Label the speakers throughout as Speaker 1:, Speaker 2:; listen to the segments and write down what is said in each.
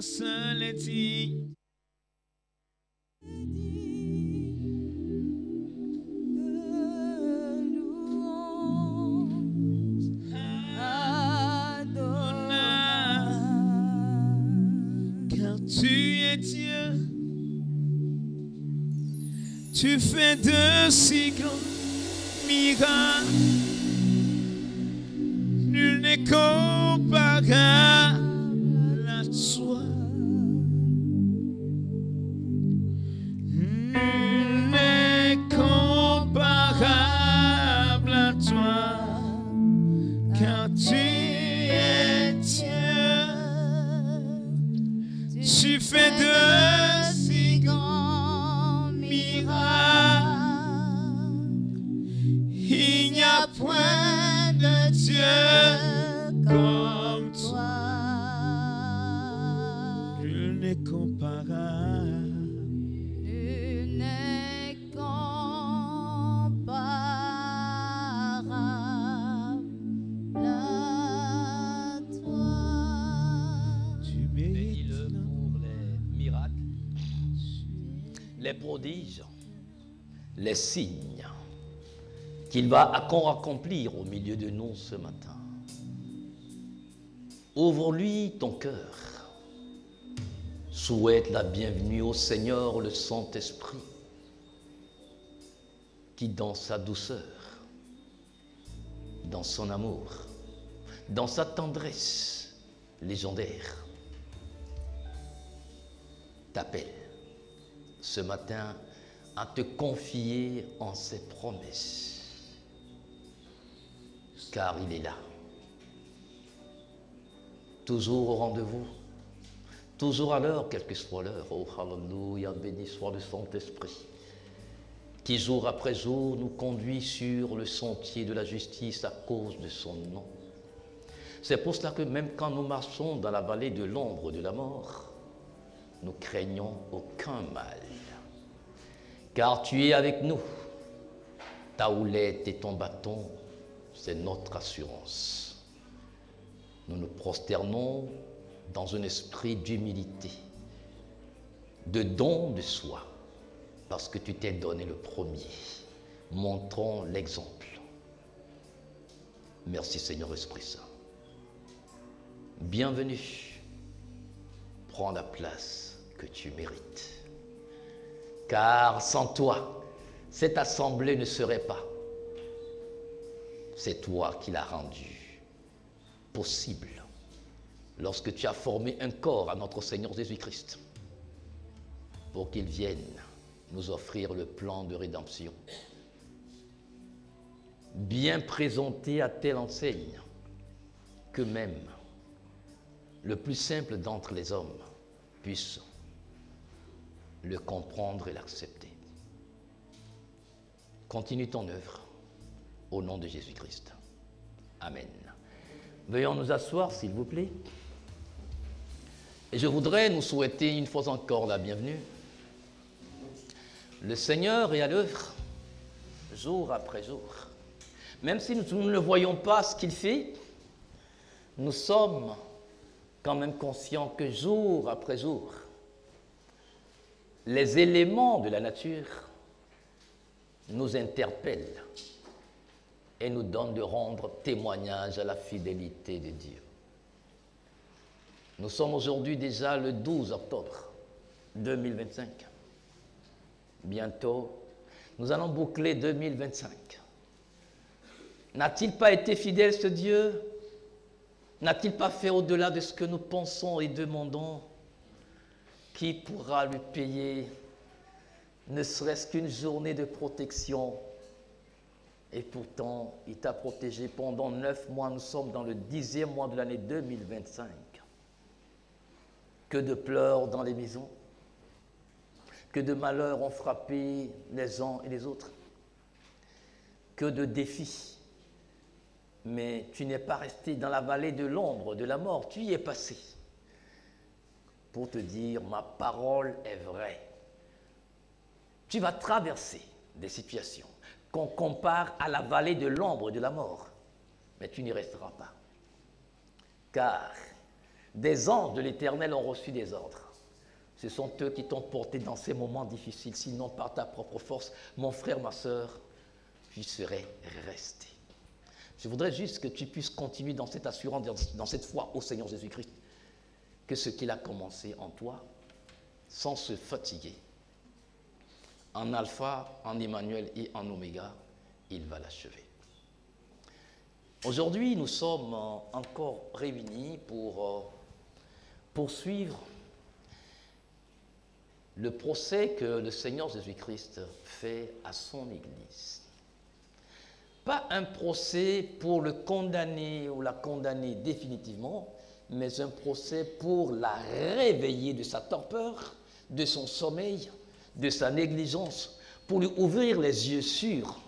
Speaker 1: seul est digne. Car tu es Dieu, tu fais de si grands miracles, nul n'est comparable à toi. Nul n'est comparable à toi, car tu es Dieu, tu fais de si grands miracles. Il n'y a point de Dieu comme toi. Nul n'est comparable.
Speaker 2: Nul n'est comparable à toi.
Speaker 1: Tu mérites
Speaker 3: Bénis-le pour les miracles, les prodiges, les signes qu'il va accomplir au milieu de nous ce matin. Ouvre-lui ton cœur. Souhaite la bienvenue au Seigneur, le Saint-Esprit, qui dans sa douceur, dans son amour, dans sa tendresse légendaire, t'appelle ce matin à te confier en ses promesses. Car il est là, toujours au rendez-vous, toujours à l'heure, quelle que soit l'heure. Oh, hallelujah, béni soit le Saint-Esprit, qui jour après jour nous conduit sur le sentier de la justice à cause de son nom. C'est pour cela que même quand nous marchons dans la vallée de l'ombre de la mort, nous craignons aucun mal, car tu es avec nous. Ta houlette et ton bâton, c'est notre assurance. Nous nous prosternons dans un esprit d'humilité, de don de soi, parce que tu t'es donné le premier. Montrons l'exemple. Merci Seigneur Esprit Saint. Bienvenue. Prends la place que tu mérites. Car sans toi, cette assemblée ne serait pas. C'est toi qui l'as rendu possible lorsque tu as formé un corps à notre Seigneur Jésus-Christ pour qu'il vienne nous offrir le plan de rédemption, bien présenté à telle enseigne que même le plus simple d'entre les hommes puisse le comprendre et l'accepter. Continue ton œuvre. Au nom de Jésus-Christ. Amen. Veuillons nous asseoir, s'il vous plaît. Et je voudrais nous souhaiter une fois encore la bienvenue. Le Seigneur est à l'œuvre, jour après jour. Même si nous ne voyons pas ce qu'il fait, nous sommes quand même conscients que jour après jour, les éléments de la nature nous interpellent et nous donne de rendre témoignage à la fidélité de Dieu. Nous sommes aujourd'hui déjà le 12 octobre 2025. Bientôt, nous allons boucler 2025. N'a-t-il pas été fidèle ce Dieu? N'a-t-il pas fait au-delà de ce que nous pensons et demandons? Qui pourra lui payer ne serait-ce qu'une journée de protection? Et pourtant, il t'a protégé pendant 9 mois. Nous sommes dans le 10e mois de l'année 2025. Que de pleurs dans les maisons. Que de malheurs ont frappé les uns et les autres. Que de défis. Mais tu n'es pas resté dans la vallée de l'ombre de la mort. Tu y es passé. Pour te dire, ma parole est vraie. Tu vas traverser des situations qu'on compare à la vallée de l'ombre de la mort. Mais tu n'y resteras pas. Car Des anges de l'Éternel ont reçu des ordres. Ce sont eux qui t'ont porté dans ces moments difficiles. Sinon, par ta propre force, mon frère, ma soeur, tu serais resté. Je voudrais juste que tu puisses continuer dans cette assurance, dans cette foi au Seigneur Jésus-Christ, que ce qu'il a commencé en toi, sans se fatiguer, en alpha, en Emmanuel et en oméga, il va l'achever. Aujourd'hui, nous sommes encore réunis pour poursuivre le procès que le Seigneur Jésus-Christ fait à son Église. Pas un procès pour le condamner ou la condamner définitivement, mais un procès pour la réveiller de sa torpeur, de son sommeil, de sa négligence, pour lui ouvrir les yeux sur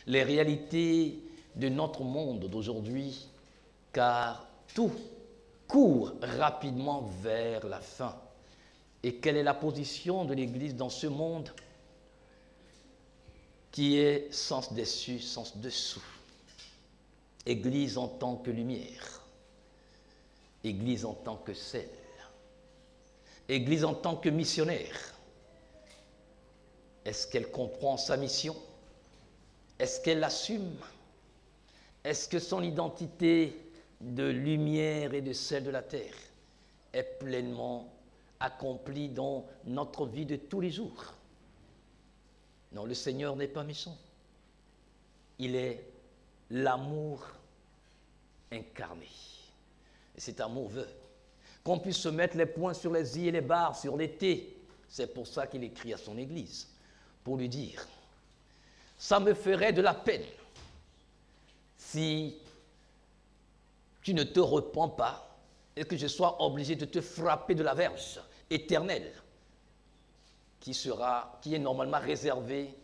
Speaker 3: les réalités de notre monde d'aujourd'hui, car tout court rapidement vers la fin. Et quelle est la position de l'Église dans ce monde qui est sens dessus, sens dessous? Église en tant que lumière, Église en tant que sel, Église en tant que missionnaire. Est-ce qu'elle comprend sa mission? Est-ce qu'elle l'assume? Est-ce que son identité de lumière et de sel de la terre est pleinement accomplie dans notre vie de tous les jours? Non, le Seigneur n'est pas méchant. Il est l'amour incarné. Et cet amour veut qu'on puisse se mettre les points sur les i et les barres sur les t. C'est pour ça qu'il écrit à son Église, pour lui dire, ça me ferait de la peine si tu ne te repens pas et que je sois obligé de te frapper de la verge éternelle qui est normalement réservée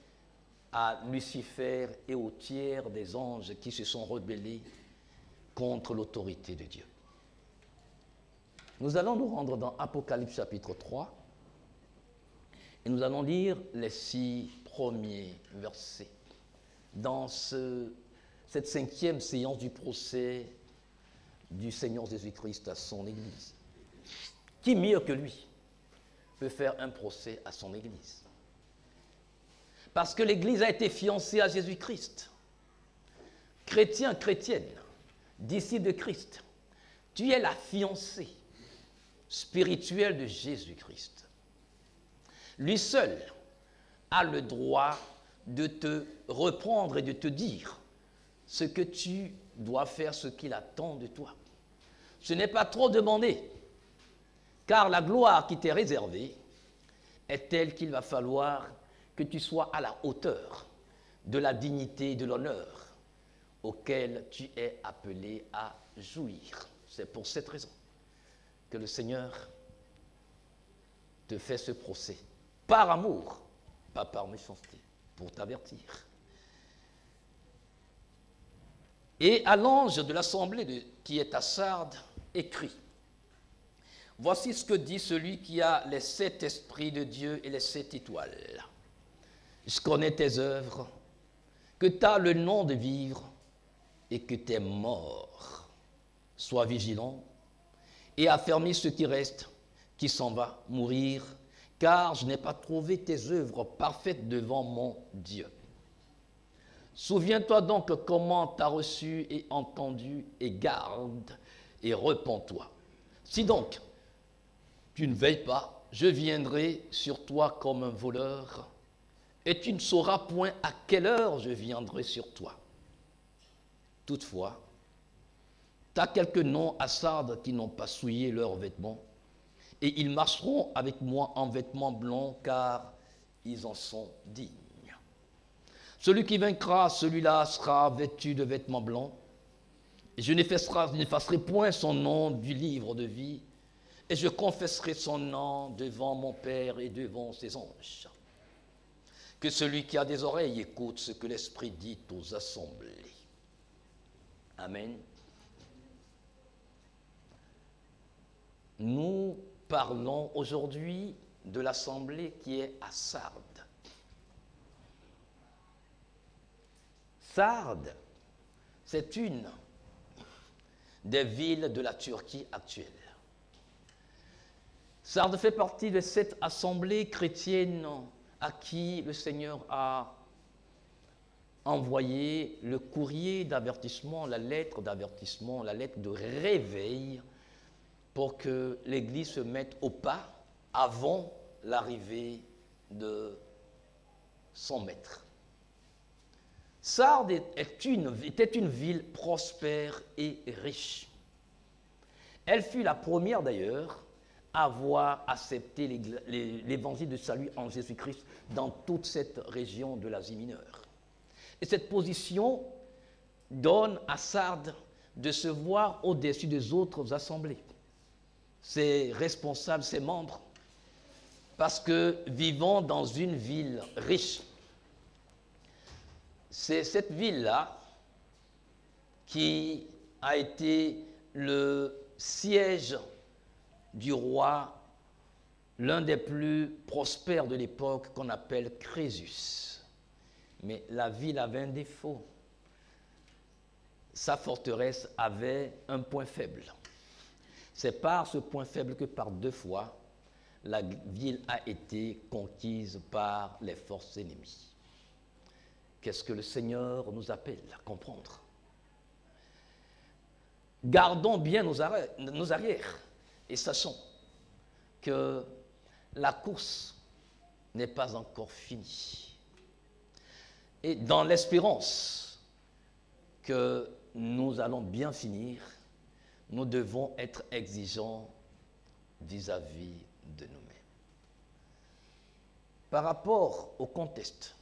Speaker 3: à Lucifer et au tiers des anges qui se sont rebellés contre l'autorité de Dieu. Nous allons nous rendre dans Apocalypse chapitre 3 et nous allons lire les 6 premiers versets dans cette 5e séance du procès du Seigneur Jésus-Christ à son Église. Qui mieux que lui peut faire un procès à son Église? Parce que l'Église a été fiancée à Jésus-Christ. Chrétien, chrétienne, disciple de Christ, tu es la fiancée spirituelle de Jésus-Christ. Lui seul a le droit de te reprendre et de te dire ce que tu dois faire, ce qu'il attend de toi. Ce n'est pas trop demandé, car la gloire qui t'est réservée est telle qu'il va falloir que tu sois à la hauteur de la dignité et de l'honneur auquel tu es appelé à jouir. C'est pour cette raison que le Seigneur te fait ce procès, par amour, pas par méchanceté, pour t'avertir. Et à l'ange de l'assemblée qui est à Sardes, écrit, voici ce que dit celui qui a les 7 esprits de Dieu et les 7 étoiles. Je connais tes œuvres, que tu as le nom de vivre et que tu es mort. Sois vigilant et affermis ce qui reste, qui s'en va mourir, car je n'ai pas trouvé tes œuvres parfaites devant mon Dieu. Souviens-toi donc comment tu as reçu et entendu, et garde et repens-toi. Si donc tu ne veilles pas, je viendrai sur toi comme un voleur, et tu ne sauras point à quelle heure je viendrai sur toi. Toutefois, tu as quelques noms à Sardes qui n'ont pas souillé leurs vêtements, et ils marcheront avec moi en vêtements blancs, car ils en sont dignes. Celui qui vaincra, celui-là sera vêtu de vêtements blancs, et je n'effacerai point son nom du livre de vie, et je confesserai son nom devant mon Père et devant ses anges. Que celui qui a des oreilles écoute ce que l'Esprit dit aux assemblées. Amen. Nous parlons aujourd'hui de l'assemblée qui est à Sardes. Sardes, c'est une des villes de la Turquie actuelle. Sardes fait partie de cette assemblée chrétienne à qui le Seigneur a envoyé le courrier d'avertissement, la lettre d'avertissement, la lettre de réveil pour que l'Église se mette au pas avant l'arrivée de son maître. Sardes était une ville prospère et riche. Elle fut la première d'ailleurs à avoir accepté l'évangile de salut en Jésus-Christ dans toute cette région de l'Asie mineure. Et cette position donne à Sardes de se voir au-dessus des autres assemblées, ses responsables, ses membres, parce que vivant dans une ville riche, c'est cette ville-là qui a été le siège du roi, l'un des plus prospères de l'époque qu'on appelle Crésus. Mais la ville avait un défaut. Sa forteresse avait un point faible. C'est par ce point faible que par 2 fois, la ville a été conquise par les forces ennemies. Qu'est-ce que le Seigneur nous appelle à comprendre? Gardons bien nos arrières et sachons que la course n'est pas encore finie. Et dans l'espérance que nous allons bien finir, nous devons être exigeants vis-à-vis de nous-mêmes. Par rapport au contexte,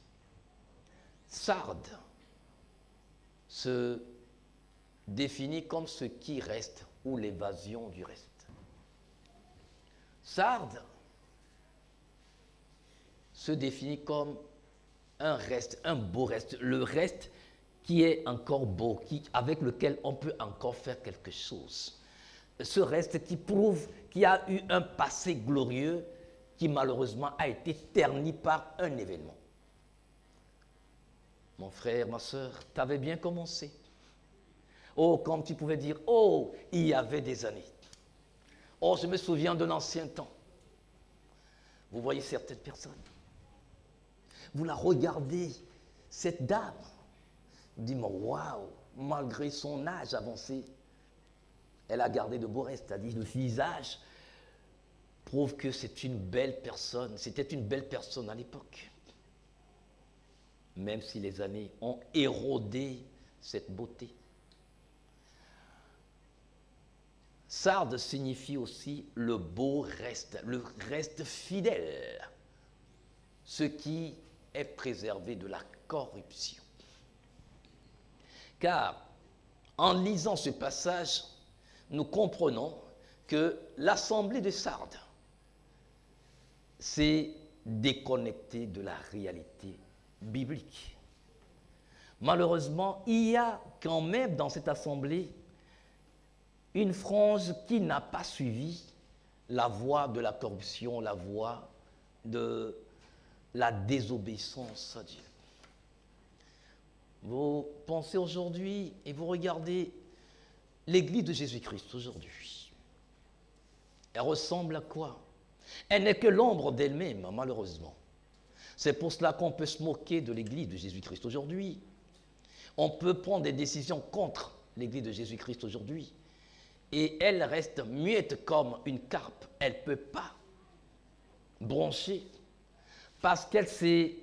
Speaker 3: Sardes se définit comme ce qui reste ou l'évasion du reste. Sardes se définit comme un reste, un beau reste, le reste qui est encore beau, avec lequel on peut encore faire quelque chose. Ce reste qui prouve qu'il y a eu un passé glorieux qui malheureusement a été terni par un événement. Mon frère, ma soeur, tu avais bien commencé. Oh, comme tu pouvais dire, oh, il y avait des années. Oh, je me souviens de l'ancien temps. Vous voyez certaines personnes. Vous la regardez, cette dame. Vous dites, waouh, malgré son âge avancé, elle a gardé de beaux restes, c'est-à-dire le visage prouve que c'est une belle personne. C'était une belle personne à l'époque. Même si les années ont érodé cette beauté. Sardes signifie aussi le beau reste, le reste fidèle, ce qui est préservé de la corruption. Car en lisant ce passage, nous comprenons que l'assemblée de Sardes s'est déconnectée de la réalité biblique. Malheureusement, il y a quand même dans cette assemblée une frange qui n'a pas suivi la voie de la corruption, la voie de la désobéissance à Dieu. Vous pensez aujourd'hui et vous regardez l'Église de Jésus-Christ aujourd'hui. Elle ressemble à quoi? Elle n'est que l'ombre d'elle-même, malheureusement. C'est pour cela qu'on peut se moquer de l'Église de Jésus-Christ aujourd'hui. On peut prendre des décisions contre l'Église de Jésus-Christ aujourd'hui. Et elle reste muette comme une carpe. Elle ne peut pas broncher parce qu'elle s'est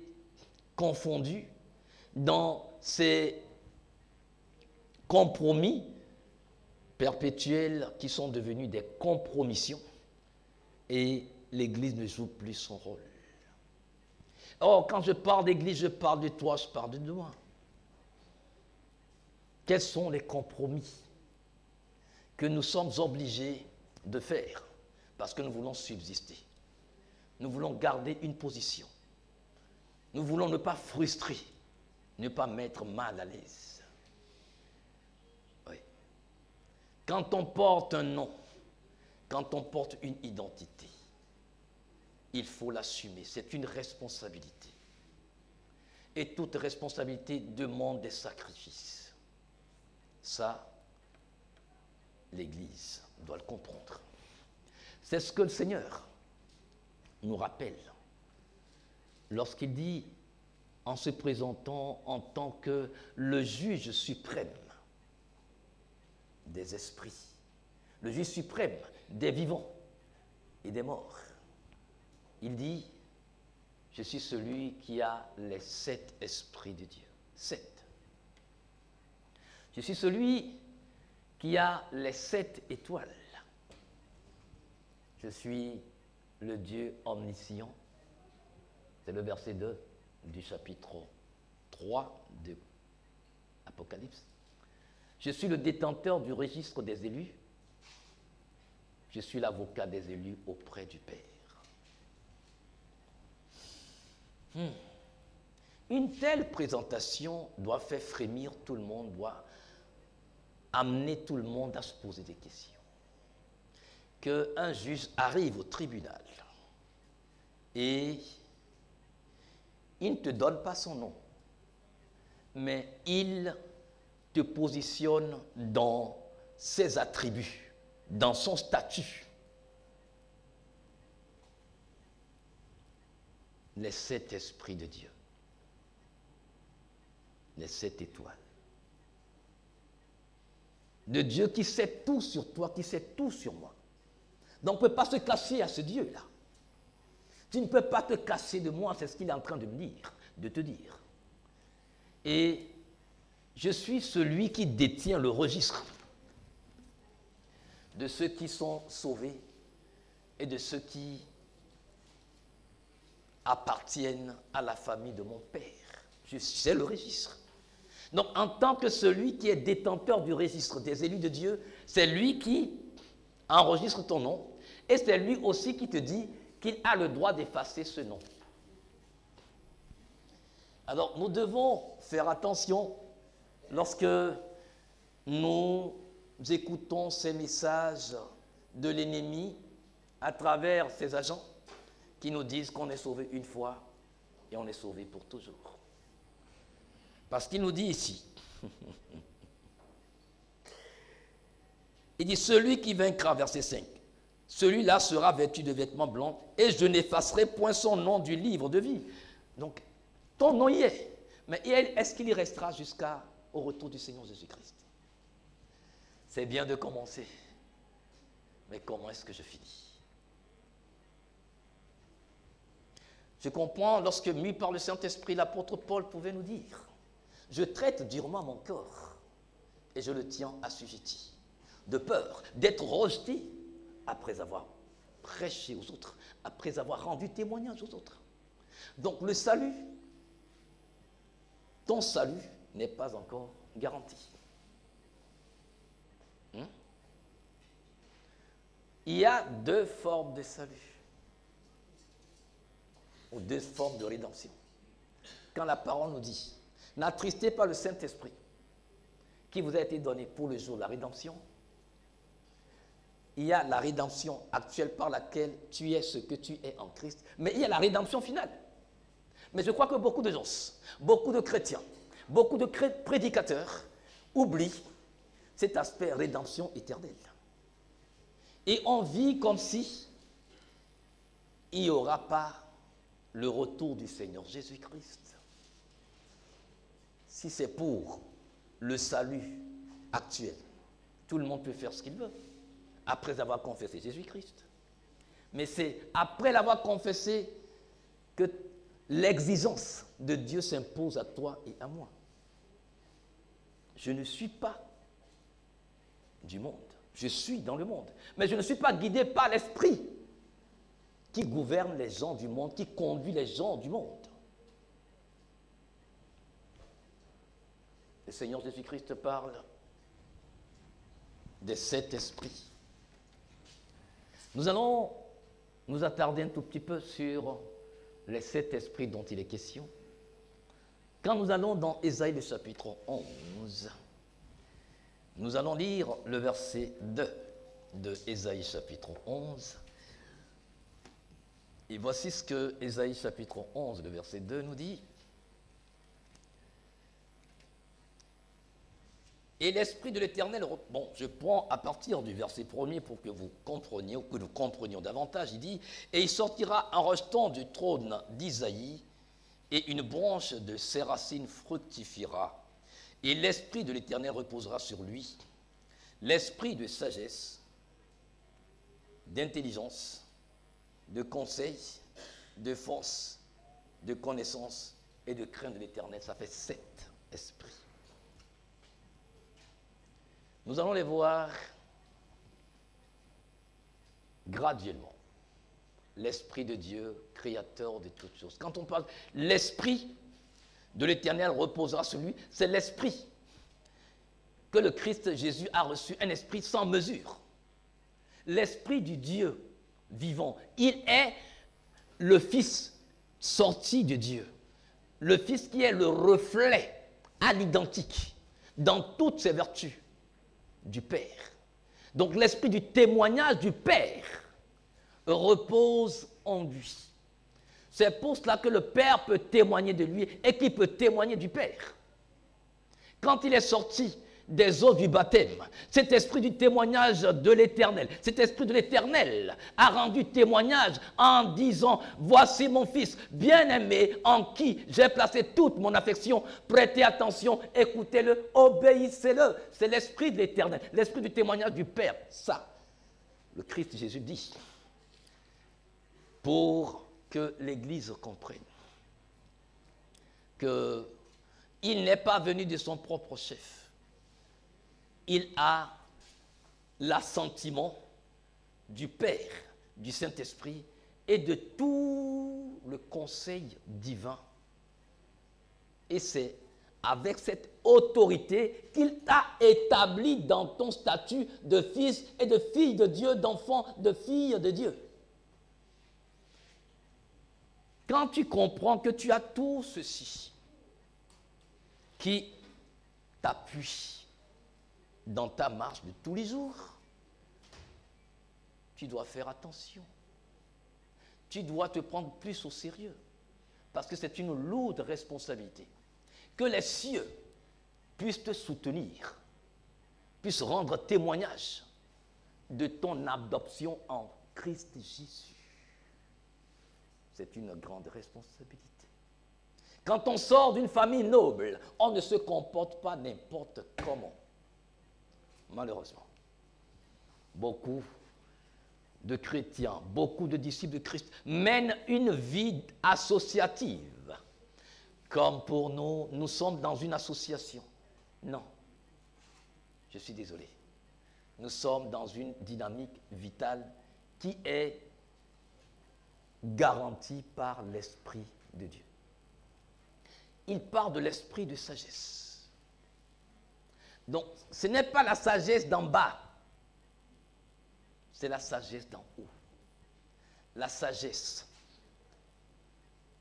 Speaker 3: confondue dans ces compromis perpétuels qui sont devenus des compromissions et l'Église ne joue plus son rôle. Or, quand je parle d'Église, je parle de toi, je parle de moi. Quels sont les compromis que nous sommes obligés de faire parce que nous voulons subsister? Nous voulons garder une position. Nous voulons ne pas frustrer, ne pas mettre mal à l'aise. Oui. Quand on porte un nom, quand on porte une identité, il faut l'assumer. C'est une responsabilité. Et toute responsabilité demande des sacrifices. Ça, l'Église doit le comprendre. C'est ce que le Seigneur nous rappelle lorsqu'il dit, en se présentant en tant que le juge suprême des esprits, le juge suprême des vivants et des morts. Il dit, je suis celui qui a les 7 esprits de Dieu. 7. Je suis celui qui a les 7 étoiles. Je suis le Dieu omniscient. C'est le verset 2 du chapitre 3 de Apocalypse. Je suis le détenteur du registre des élus. Je suis l'avocat des élus auprès du Père. Une telle présentation doit faire frémir tout le monde, doit amener tout le monde à se poser des questions. Qu'un juge arrive au tribunal et il ne te donne pas son nom, mais il te positionne dans ses attributs, dans son statut. Les 7 esprits de Dieu, les 7 étoiles. De Dieu qui sait tout sur toi, qui sait tout sur moi. Donc on ne peut pas se cacher à ce Dieu-là. Tu ne peux pas te cacher de moi, c'est ce qu'il est en train de me dire, de te dire. Et je suis celui qui détient le registre de ceux qui sont sauvés et de ceux qui appartiennent à la famille de mon Père. Je sais le registre. Donc, en tant que celui qui est détenteur du registre des élus de Dieu, c'est lui qui enregistre ton nom et c'est lui aussi qui te dit qu'il a le droit d'effacer ce nom. Alors, nous devons faire attention lorsque nous écoutons ces messages de l'ennemi à travers ses agents qui nous disent qu'on est sauvé une fois et on est sauvé pour toujours. Parce qu'il nous dit ici, il dit, celui qui vaincra, verset 5, celui-là sera vêtu de vêtements blancs et je n'effacerai point son nom du livre de vie. Donc, ton nom y est. Mais est-ce qu'il y restera jusqu'au retour du Seigneur Jésus-Christ? C'est bien de commencer. Mais comment est-ce que je finis? Je comprends lorsque, mis par le Saint-Esprit, l'apôtre Paul pouvait nous dire, je traite durement mon corps et je le tiens assujetti, de peur d'être rejeté après avoir prêché aux autres, après avoir rendu témoignage aux autres. Donc le salut, ton salut n'est pas encore garanti. Il y a 2 formes de salut, ou 2 formes de rédemption. Quand la parole nous dit, n'attristez pas le Saint-Esprit qui vous a été donné pour le jour de la rédemption, il y a la rédemption actuelle par laquelle tu es ce que tu es en Christ, mais il y a la rédemption finale. Mais je crois que beaucoup de gens, beaucoup de chrétiens, beaucoup de prédicateurs oublient cet aspect rédemption éternelle. Et on vit comme si il n'y aura pas le retour du Seigneur Jésus-Christ. Si c'est pour le salut actuel, tout le monde peut faire ce qu'il veut, après avoir confessé Jésus-Christ. Mais c'est après l'avoir confessé que l'exigence de Dieu s'impose à toi et à moi. Je ne suis pas du monde. Je suis dans le monde. Mais je ne suis pas guidé par l'Esprit qui gouverne les gens du monde, qui conduit les gens du monde. Le Seigneur Jésus-Christ parle des 7 esprits. Nous allons nous attarder un tout petit peu sur les 7 esprits dont il est question. Quand nous allons dans Ésaïe le chapitre 11, nous allons lire le verset 2 de Ésaïe chapitre 11. Et voici ce que Ésaïe chapitre 11, le verset 2 nous dit. Et l'Esprit de l'Éternel, bon, je prends à partir du verset 1er pour que vous compreniez, ou que nous comprenions davantage, il dit, « Et il sortira un rejeton du trône d'Isaïe, et une branche de ses racines fructifiera, et l'Esprit de l'Éternel reposera sur lui, l'Esprit de sagesse, d'intelligence, de conseil, de force, de connaissance et de crainte de l'Éternel. » Ça fait 7 esprits. Nous allons les voir graduellement. L'Esprit de Dieu, créateur de toutes choses. Quand on parle l'Esprit de l'Éternel reposera sur lui, c'est l'Esprit que le Christ Jésus a reçu, un esprit sans mesure. L'Esprit du Dieu vivant. Il est le Fils sorti de Dieu. Le Fils qui est le reflet à l'identique dans toutes ses vertus du Père. Donc l'esprit du témoignage du Père repose en lui. C'est pour cela que le Père peut témoigner de lui et qu'il peut témoigner du Père. Quand il est sorti des eaux du baptême, cet esprit du témoignage de l'Éternel, cet esprit de l'Éternel a rendu témoignage en disant, voici mon fils bien-aimé en qui j'ai placé toute mon affection, prêtez attention, écoutez-le, obéissez-le. C'est l'esprit de l'Éternel, l'esprit du témoignage du Père. Ça, le Christ Jésus dit, pour que l'Église comprenne qu'il n'est pas venu de son propre chef. Il a l'assentiment du Père, du Saint-Esprit et de tout le conseil divin. Et c'est avec cette autorité qu'il t'a établi dans ton statut de fils et de fille de Dieu, d'enfant, de fille de Dieu. Quand tu comprends que tu as tout ceci qui t'appuie dans ta marche de tous les jours, tu dois faire attention. Tu dois te prendre plus au sérieux, parce que c'est une lourde responsabilité. Que les cieux puissent te soutenir, puissent rendre témoignage de ton adoption en Christ Jésus. C'est une grande responsabilité. Quand on sort d'une famille noble, on ne se comporte pas n'importe comment. Malheureusement, beaucoup de chrétiens, beaucoup de disciples de Christ mènent une vie associative. Comme pour nous, nous sommes dans une association. Non, je suis désolé. Nous sommes dans une dynamique vitale qui est garantie par l'Esprit de Dieu. Il parle de l'esprit de sagesse. Donc, ce n'est pas la sagesse d'en bas, c'est la sagesse d'en haut. La sagesse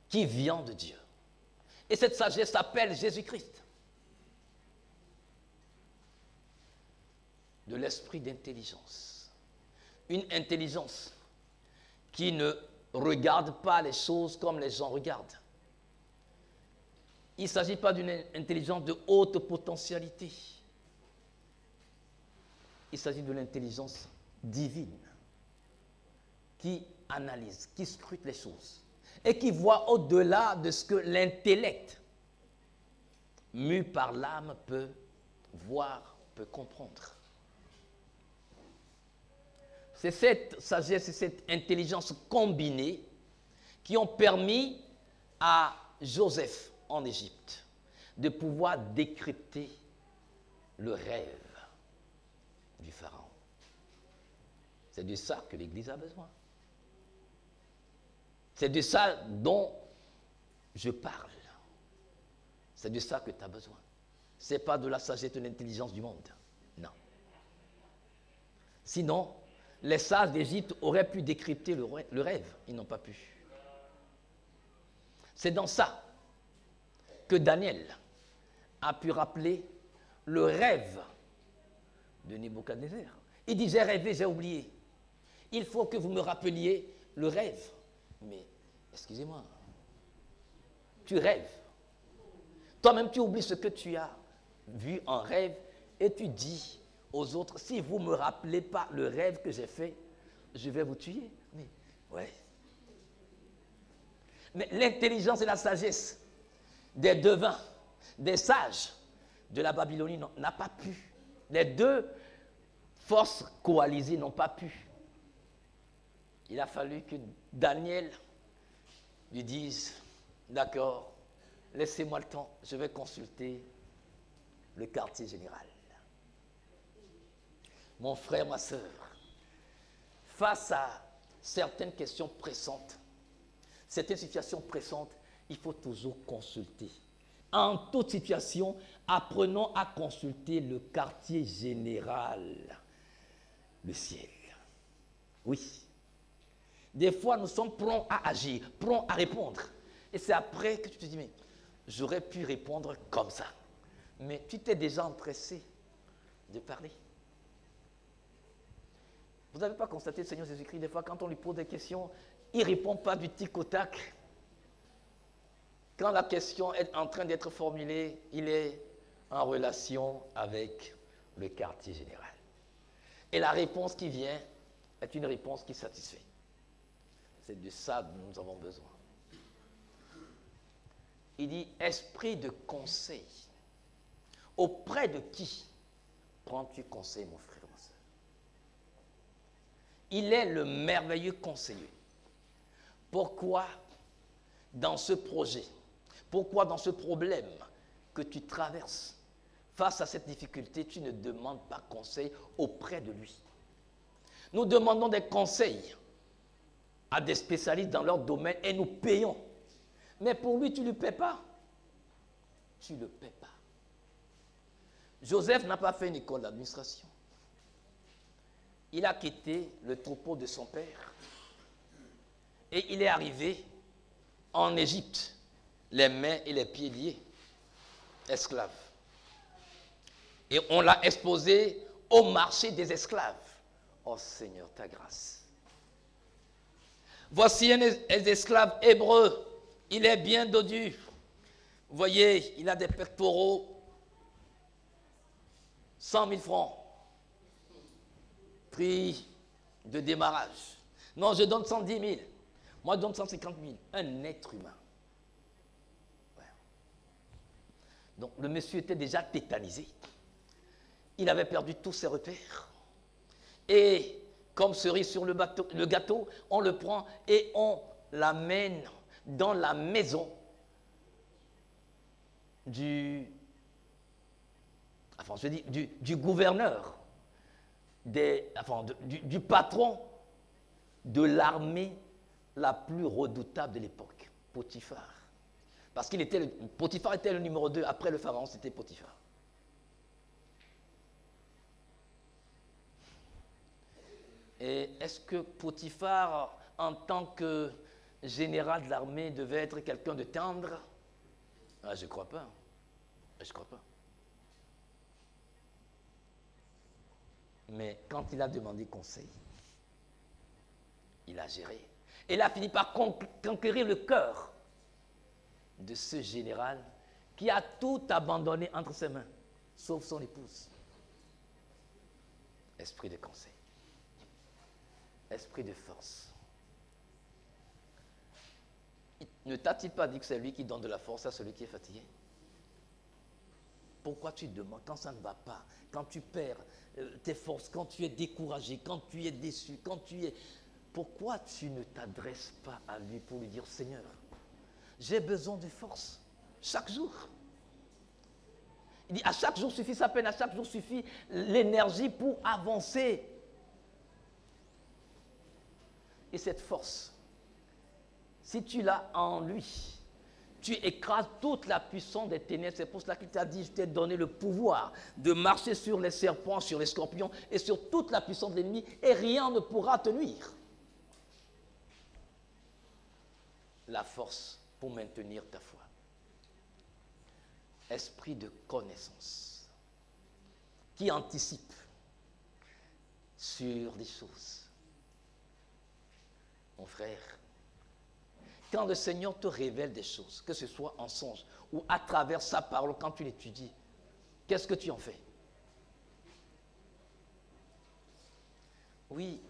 Speaker 3: qui vient de Dieu. Et cette sagesse s'appelle Jésus-Christ. De l'esprit d'intelligence. Une intelligence qui ne regarde pas les choses comme les gens regardent. Il ne s'agit pas d'une intelligence de haute potentialité. Il s'agit de l'intelligence divine qui analyse, qui scrute les choses et qui voit au-delà de ce que l'intellect, mu par l'âme, peut voir, peut comprendre. C'est cette sagesse et cette intelligence combinée qui ont permis à Joseph en Égypte de pouvoir décrypter le rêve du Pharaon. C'est de ça que l'Église a besoin. C'est de ça dont je parle. C'est de ça que tu as besoin. Ce n'est pas de la sagesse et de l'intelligence du monde. Non. Sinon, les sages d'Égypte auraient pu décrypter le rêve. Ils n'ont pas pu. C'est dans ça que Daniel a pu rappeler le rêve de Nebuchadnezzar. Il dit, j'ai rêvé, j'ai oublié. Il faut que vous me rappeliez le rêve. Mais, excusez-moi, tu rêves. Toi-même, tu oublies ce que tu as vu en rêve Et tu dis aux autres, si vous ne me rappelez pas le rêve que j'ai fait, je vais vous tuer. Mais, ouais. Mais l'intelligence et la sagesse des devins, des sages de la Babylonie n'a pas pu. Les deux forces coalisées n'ont pas pu. Il a fallu que Daniel lui dise, d'accord, laissez-moi le temps, je vais consulter le quartier général. Mon frère, ma soeur, face à certaines questions pressantes, certaines situations pressantes, il faut toujours consulter. En toute situation, apprenons à consulter le quartier général, le ciel. Oui. Des fois, nous sommes prompts à agir, prompts à répondre. Et c'est après que tu te dis, mais j'aurais pu répondre comme ça. Mais tu t'es déjà empressé de parler. Vous n'avez pas constaté le Seigneur Jésus-Christ, des fois, quand on lui pose des questions, il ne répond pas du tic au tac. Quand la question est en train d'être formulée, il est en relation avec le quartier général. Et la réponse qui vient est une réponse qui satisfait. C'est de ça dont nous avons besoin. Il dit, esprit de conseil. Auprès de qui prends-tu conseil, mon frère, ma soeur? Il est le merveilleux conseiller. Pourquoi dans ce projet, pourquoi dans ce problème que tu traverses, face à cette difficulté, tu ne demandes pas conseil auprès de lui? Nous demandons des conseils à des spécialistes dans leur domaine et nous payons. Mais pour lui, tu ne le paies pas. Tu ne le paies pas. Joseph n'a pas fait une école d'administration. Il a quitté le troupeau de son père et il est arrivé en Égypte, les mains et les pieds liés, esclave. Et on l'a exposé au marché des esclaves. Oh Seigneur, ta grâce. Voici un esclave hébreu. Il est bien dodu. Vous voyez, il a des pectoraux. 100 000 francs. Prix de démarrage. Non, je donne 110 000. Moi, je donne 150 000. Un être humain. Ouais. Donc, le monsieur était déjà tétanisé. Il avait perdu tous ses repères. Et comme cerise sur le gâteau, on le prend et on l'amène dans la maison du gouverneur, du patron de l'armée la plus redoutable de l'époque, Potiphar. Parce Potiphar était le numéro 2, après le pharaon, c'était Potiphar. Et est-ce que Potiphar, en tant que général de l'armée, devait être quelqu'un de tendre? Ah, je ne crois pas. Je ne crois pas. Mais quand il a demandé conseil, il a géré. Et il a fini par conquérir le cœur de ce général qui a tout abandonné entre ses mains, sauf son épouse. Esprit de conseil. Esprit de force. Ne t'a-t-il pas dit que c'est lui qui donne de la force à celui qui est fatigué? Pourquoi tu demandes quand ça ne va pas, quand tu perds tes forces, quand tu es découragé, quand tu es déçu, quand tu es... Pourquoi tu ne t'adresses pas à lui pour lui dire, Seigneur, j'ai besoin de force, chaque jour. Il dit, à chaque jour suffit sa peine, à chaque jour suffit l'énergie pour avancer. Et cette force, si tu l'as en lui, tu écrases toute la puissance des ténèbres. C'est pour cela qu'il t'a dit, je t'ai donné le pouvoir de marcher sur les serpents, sur les scorpions et sur toute la puissance de l'ennemi et rien ne pourra te nuire. La force pour maintenir ta foi. Esprit de connaissance qui anticipe sur des choses. Mon frère, quand le Seigneur te révèle des choses, que ce soit en songe ou à travers sa parole, quand tu l'étudies, qu'est-ce que tu en fais? Oui,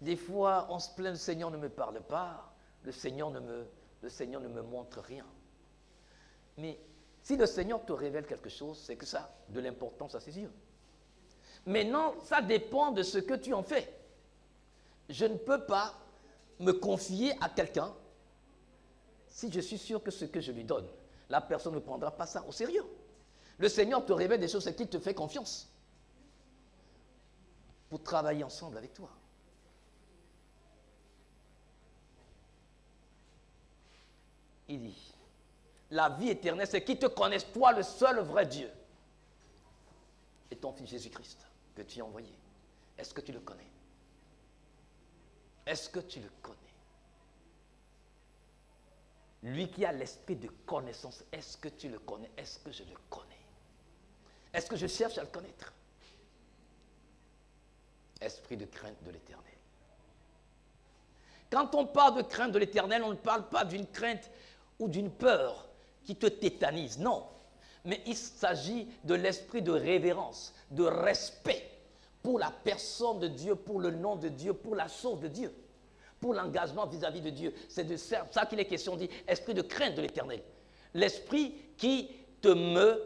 Speaker 3: des fois, on se plaint, le Seigneur ne me parle pas, le Seigneur ne me montre rien. Mais si le Seigneur te révèle quelque chose, c'est que ça a de l'importance à ses yeux. Maintenant, ça dépend de ce que tu en fais. Je ne peux pas me confier à quelqu'un si je suis sûr que ce que je lui donne, la personne ne prendra pas ça au sérieux. Le Seigneur te révèle des choses, c'est qu'il te fait confiance pour travailler ensemble avec toi. Il dit, la vie éternelle, c'est qu'ils te connaissent, toi, le seul vrai Dieu, et ton Fils Jésus-Christ, que tu as envoyé. Est-ce que tu le connais? Est-ce que tu le connais? Lui qui a l'esprit de connaissance, est-ce que tu le connais? Est-ce que je le connais? Est-ce que je cherche à le connaître? Esprit de crainte de l'Éternel. Quand on parle de crainte de l'Éternel, on ne parle pas d'une crainte ou d'une peur qui te tétanise, non. Mais il s'agit de l'esprit de révérence, de respect pour la personne de Dieu, pour le nom de Dieu, pour la chose de Dieu, pour l'engagement vis-à-vis de Dieu. C'est de ça qu'il est question, dit esprit de crainte de l'Éternel. L'esprit qui te meut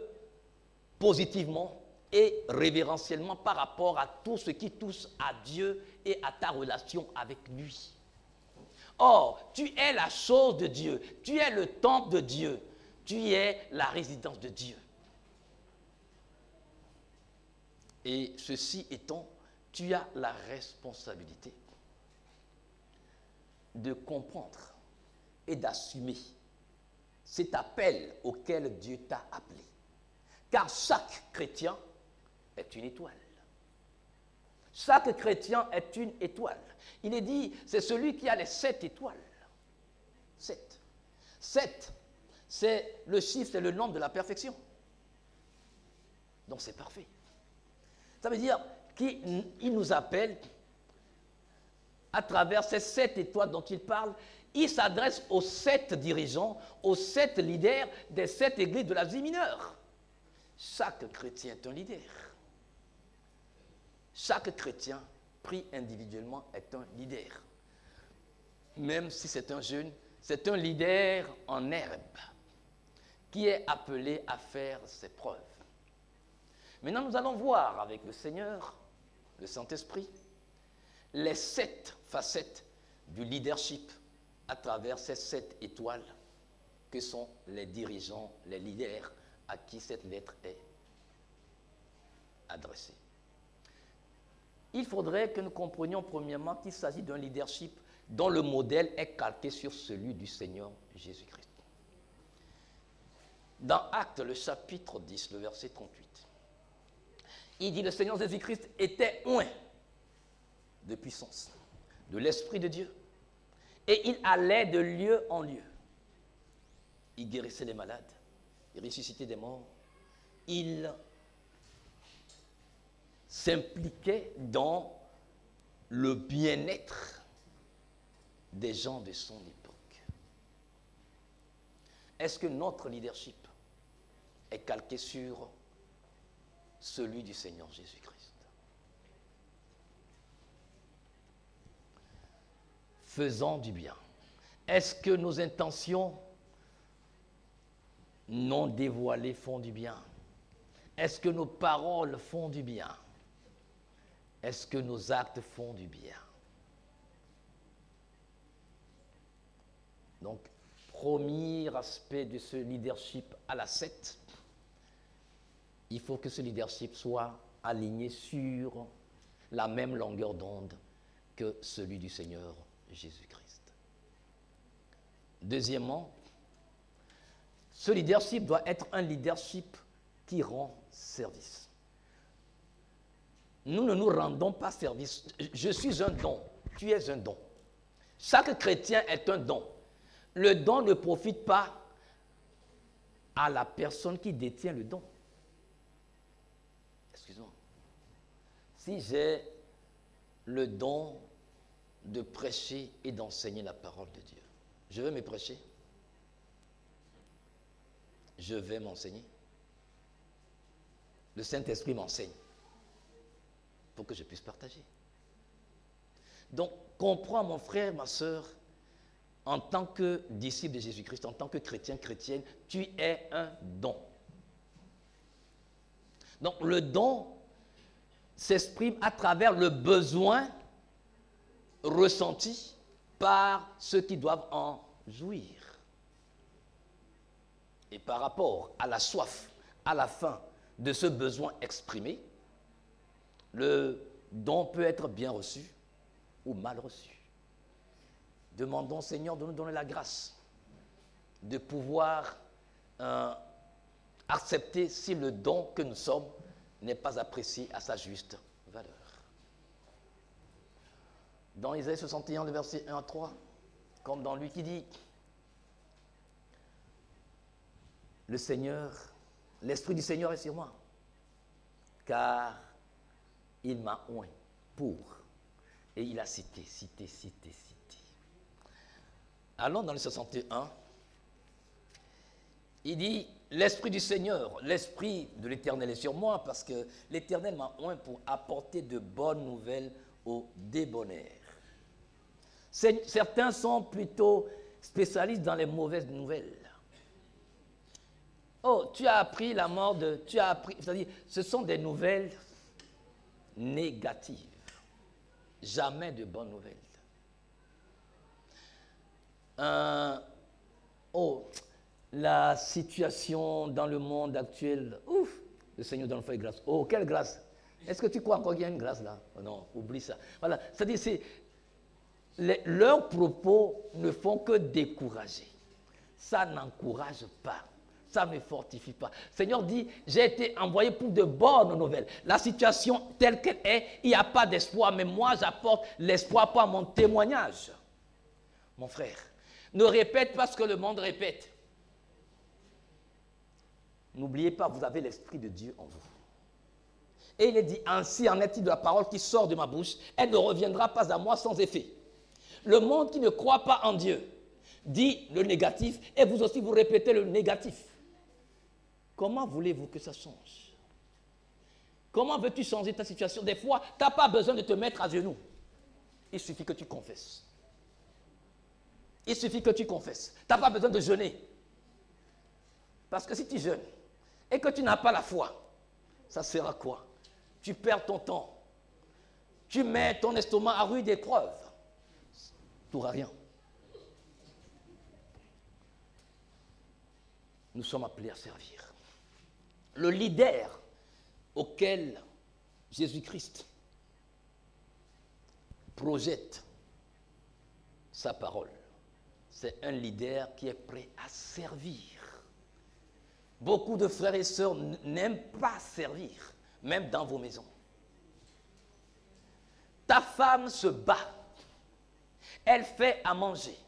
Speaker 3: positivement et révérentiellement par rapport à tout ce qui touche à Dieu et à ta relation avec lui. Or, tu es la chose de Dieu, tu es le temple de Dieu, tu es la résidence de Dieu. Et ceci étant, tu as la responsabilité de comprendre et d'assumer cet appel auquel Dieu t'a appelé. Car chaque chrétien est une étoile. Chaque chrétien est une étoile. Il est dit, c'est celui qui a les 7 étoiles. 7. 7, c'est le chiffre, c'est le nombre de la perfection. Donc c'est parfait. Ça veut dire qu'il nous appelle, à travers ces 7 étoiles dont il parle, il s'adresse aux 7 dirigeants, aux 7 leaders des 7 églises de l'Asie mineure. Chaque chrétien est un leader. Chaque chrétien, pris individuellement, est un leader. Même si c'est un jeune, c'est un leader en herbe qui est appelé à faire ses preuves. Maintenant, nous allons voir avec le Seigneur, le Saint-Esprit, les 7 facettes du leadership à travers ces 7 étoiles que sont les dirigeants, les leaders à qui cette lettre est adressée. Il faudrait que nous comprenions premièrement qu'il s'agit d'un leadership dont le modèle est calqué sur celui du Seigneur Jésus-Christ. Dans Actes, le chapitre 10, le verset 38, il dit, le Seigneur Jésus-Christ était oint de puissance, de l'Esprit de Dieu, et il allait de lieu en lieu. Il guérissait les malades, il ressuscitait des morts, il s'impliquait dans le bien-être des gens de son époque. Est-ce que notre leadership est calqué sur celui du Seigneur Jésus-Christ? Faisant du bien. Est-ce que nos intentions non dévoilées font du bien? Est-ce que nos paroles font du bien? Est-ce que nos actes font du bien? Donc, premier aspect de ce leadership à la 7, il faut que ce leadership soit aligné sur la même longueur d'onde que celui du Seigneur Jésus-Christ. Deuxièmement, ce leadership doit être un leadership qui rend service. Nous ne nous rendons pas service. Je suis un don, tu es un don. Chaque chrétien est un don. Le don ne profite pas à la personne qui détient le don. Excusez-moi. Si j'ai le don de prêcher et d'enseigner la parole de Dieu, je vais me prêcher, je vais m'enseigner. Le Saint-Esprit m'enseigne pour que je puisse partager. Donc, comprends mon frère, ma soeur, en tant que disciple de Jésus-Christ, en tant que chrétien, chrétienne, tu es un don. Donc, le don s'exprime à travers le besoin ressenti par ceux qui doivent en jouir. Et par rapport à la soif, à la faim de ce besoin exprimé, le don peut être bien reçu ou mal reçu. Demandons au Seigneur de nous donner la grâce de pouvoir accepter si le don que nous sommes n'est pas apprécié à sa juste valeur. Dans Isaïe 61, le verset 1 à 3, comme dans lui qui dit, le Seigneur, l'Esprit du Seigneur est sur moi, car il m'a oint pour, et il a cité. Allons dans le 61, il dit, l'Esprit du Seigneur, l'Esprit de l'Éternel est sur moi, parce que l'Éternel m'a oint pour apporter de bonnes nouvelles aux débonnaires. Certains sont plutôt spécialistes dans les mauvaises nouvelles. Oh, tu as appris la mort de... c'est-à-dire, ce sont des nouvelles négatives. Jamais de bonnes nouvelles. La situation dans le monde actuel, ouf, le Seigneur donne foi grâce. Oh, quelle grâce! Est-ce que tu crois encore qu'il y a une grâce là? Oh non, oublie ça. Voilà, c'est-à-dire, leurs propos ne font que décourager. Ça n'encourage pas. Ça ne me fortifie pas. Le Seigneur dit, j'ai été envoyé pour de bonnes nouvelles. La situation telle qu'elle est, il n'y a pas d'espoir, mais moi j'apporte l'espoir par mon témoignage. Mon frère, ne répète pas ce que le monde répète. N'oubliez pas, vous avez l'Esprit de Dieu en vous. Et il est dit, ainsi en est-il de la parole qui sort de ma bouche, elle ne reviendra pas à moi sans effet. Le monde qui ne croit pas en Dieu dit le négatif, et vous aussi vous répétez le négatif. Comment voulez-vous que ça change? Comment veux-tu changer ta situation? Des fois, tu n'as pas besoin de te mettre à genoux. Il suffit que tu confesses. Il suffit que tu confesses. Tu n'as pas besoin de jeûner. Parce que si tu jeûnes et que tu n'as pas la foi, ça sert à quoi? Tu perds ton temps. Tu mets ton estomac à rude épreuve. Tu n'auras rien. Nous sommes appelés à servir. Le leader auquel Jésus-Christ projette sa parole, c'est un leader qui est prêt à servir. Beaucoup de frères et sœurs n'aiment pas servir, même dans vos maisons. Ta femme se bat. Elle fait à manger.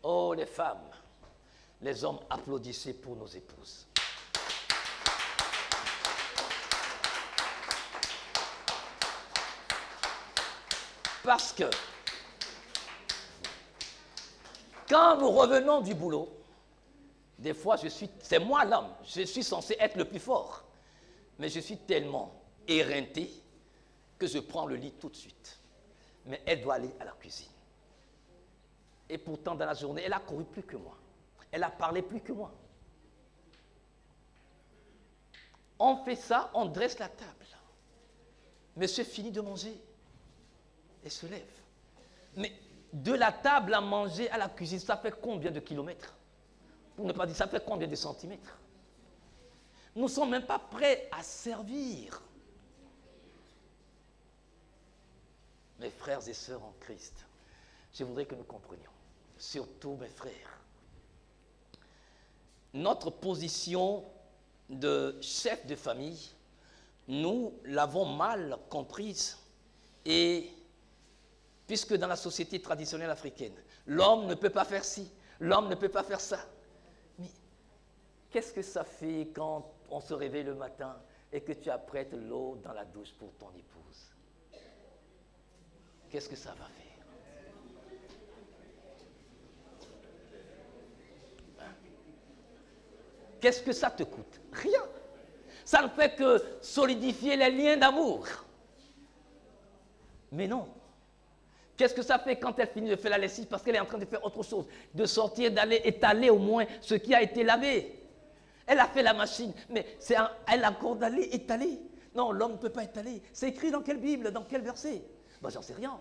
Speaker 3: Oh, les femmes, les hommes, applaudissez pour nos épouses. Parce que quand nous revenons du boulot, des fois c'est moi l'homme, je suis censé être le plus fort, mais je suis tellement éreinté que je prends le lit tout de suite. Mais elle doit aller à la cuisine. Et pourtant dans la journée, elle a couru plus que moi. Elle a parlé plus que moi. On fait ça, on dresse la table. Monsieur finit de manger. Elle se lève. Mais de la table à manger à la cuisine, ça fait combien de kilomètres? Pour ne pas dire, ça fait combien de centimètres? Nous ne sommes même pas prêts à servir. Mes frères et sœurs en Christ, je voudrais que nous comprenions, surtout mes frères, notre position de chef de famille, nous l'avons mal comprise. Et puisque dans la société traditionnelle africaine, l'homme ne peut pas faire ci, l'homme ne peut pas faire ça. Mais qu'est-ce que ça fait quand on se réveille le matin et que tu apprêtes l'eau dans la douche pour ton épouse? Qu'est-ce que ça va faire? Hein? Qu'est-ce que ça te coûte? Rien. Ça ne fait que solidifier les liens d'amour. Mais non. Qu'est-ce que ça fait quand elle finit de faire la lessive? Parce qu'elle est en train de faire autre chose, de sortir, d'aller étaler au moins ce qui a été lavé. Elle a fait la machine, mais elle a encore d'aller étaler. Non, l'homme ne peut pas étaler. C'est écrit dans quelle Bible, dans quel verset? Ben, j'en sais rien.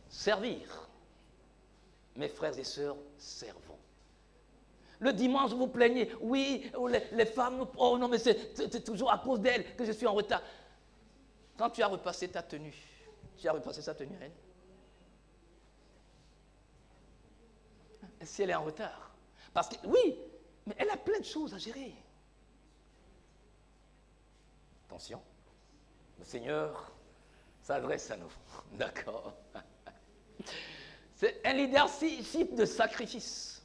Speaker 3: Servir. Mes frères et sœurs, servons. Le dimanche, vous plaignez, oui, les femmes, oh non, mais c'est toujours à cause d'elles que je suis en retard. Quand tu as repassé ta tenue, tu as repassé sa tenue à elle? Si elle est en retard. Parce que, oui, mais elle a plein de choses à gérer. Attention, le Seigneur s'adresse à nous. D'accord. C'est un leadership de sacrifice.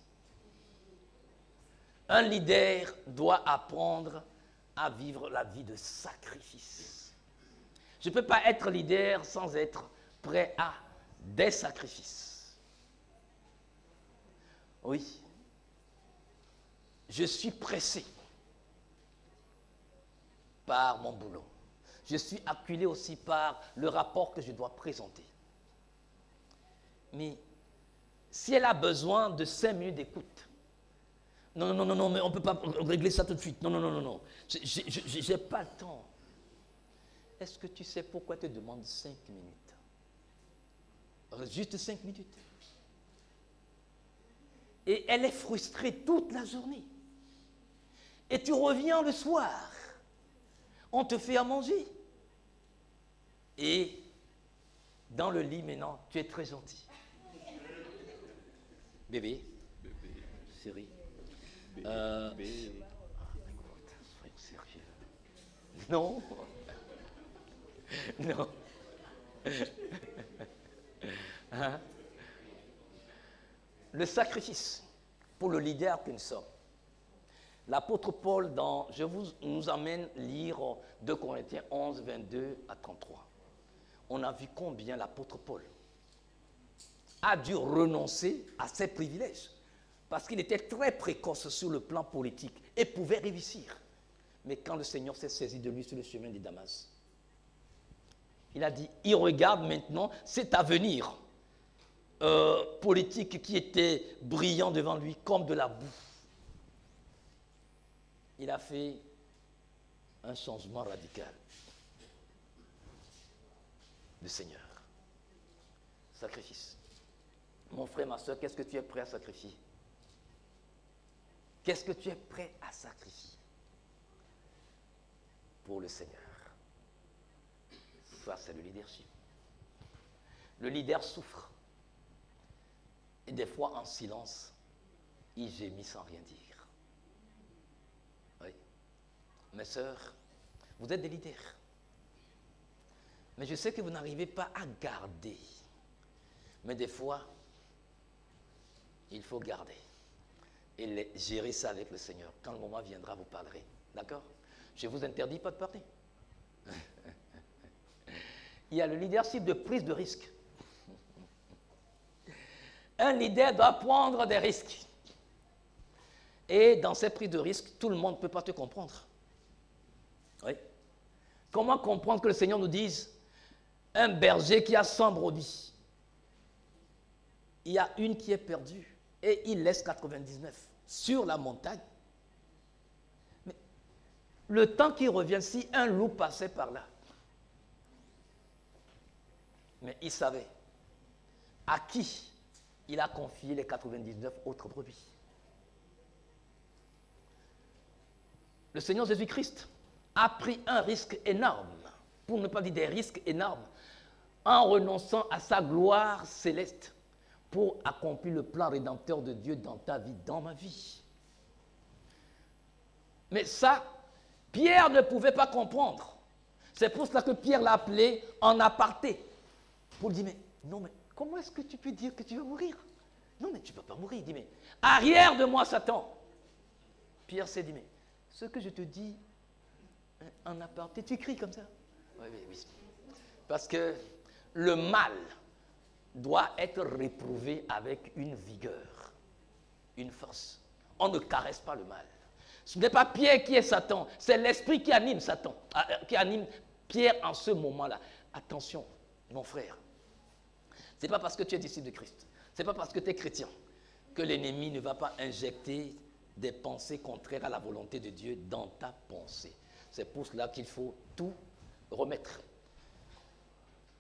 Speaker 3: Un leader doit apprendre à vivre la vie de sacrifice. Je ne peux pas être leader sans être prêt à des sacrifices. Oui. Je suis pressé par mon boulot. Je suis acculé aussi par le rapport que je dois présenter. Mais si elle a besoin de 5 minutes d'écoute, non, mais on ne peut pas régler ça tout de suite. Non. Je n'ai pas le temps. Est-ce que tu sais pourquoi tu te demandes 5 minutes? Juste 5 minutes. Et elle est frustrée toute la journée. Et tu reviens le soir. On te fait à manger. Et dans le lit maintenant, tu es très gentil. Bébé. Chérie. Bébé. Écoute, soyons sérieux. Non. Non. Hein? Le sacrifice pour le leader que nous sommes. L'apôtre Paul, nous amène lire 2 Corinthiens 11, 22 à 33. On a vu combien l'apôtre Paul a dû renoncer à ses privilèges parce qu'il était très précoce sur le plan politique et pouvait réussir. Mais quand le Seigneur s'est saisi de lui sur le chemin de Damas, il a dit, il regarde maintenant cet avenir politique qui était brillant devant lui comme de la boue. Il a fait un changement radical. Le Seigneur. Sacrifice. Mon frère, ma soeur, qu'est-ce que tu es prêt à sacrifier? Qu'est-ce que tu es prêt à sacrifier pour le Seigneur? Ça, c'est le leadership. Le leader souffre. Et des fois, en silence, il gémit sans rien dire. Oui. Mes sœurs, vous êtes des leaders. Mais je sais que vous n'arrivez pas à garder. Mais des fois, il faut garder. Et gérer ça avec le Seigneur. Quand le moment viendra, vous parlerez. D'accord? Je ne vous interdis pas de parler. Il y a le leadership de prise de risque. Un leader doit prendre des risques. Et dans ces prises de risques, tout le monde ne peut pas te comprendre. Oui. Comment comprendre que le Seigneur nous dise, un berger qui a 100 brebis, il y a une qui est perdue et il laisse 99 sur la montagne. Mais le temps qu'il revienne, si un loup passait par là, mais il savait à qui il a confié les 99 autres brebis. Le Seigneur Jésus-Christ a pris un risque énorme, pour ne pas dire des risques énormes, en renonçant à sa gloire céleste pour accomplir le plan rédempteur de Dieu dans ta vie, dans ma vie. Mais ça, Pierre ne pouvait pas comprendre. C'est pour cela que Pierre l'a appelé en aparté. Pour lui dire, mais non, mais comment est-ce que tu peux dire que tu vas mourir? Non, mais tu ne peux pas mourir. Il dit, mais arrière de moi, Satan. Pierre s'est dit, mais ce que je te dis en aparté, tu cries comme ça. Oui. Parce que le mal doit être réprouvé avec une vigueur, une force. On ne caresse pas le mal. Ce n'est pas Pierre qui est Satan, c'est l'esprit qui anime Satan, qui anime Pierre en ce moment-là. Attention, mon frère. Ce n'est pas parce que tu es disciple de Christ, ce n'est pas parce que tu es chrétien que l'ennemi ne va pas injecter des pensées contraires à la volonté de Dieu dans ta pensée. C'est pour cela qu'il faut tout remettre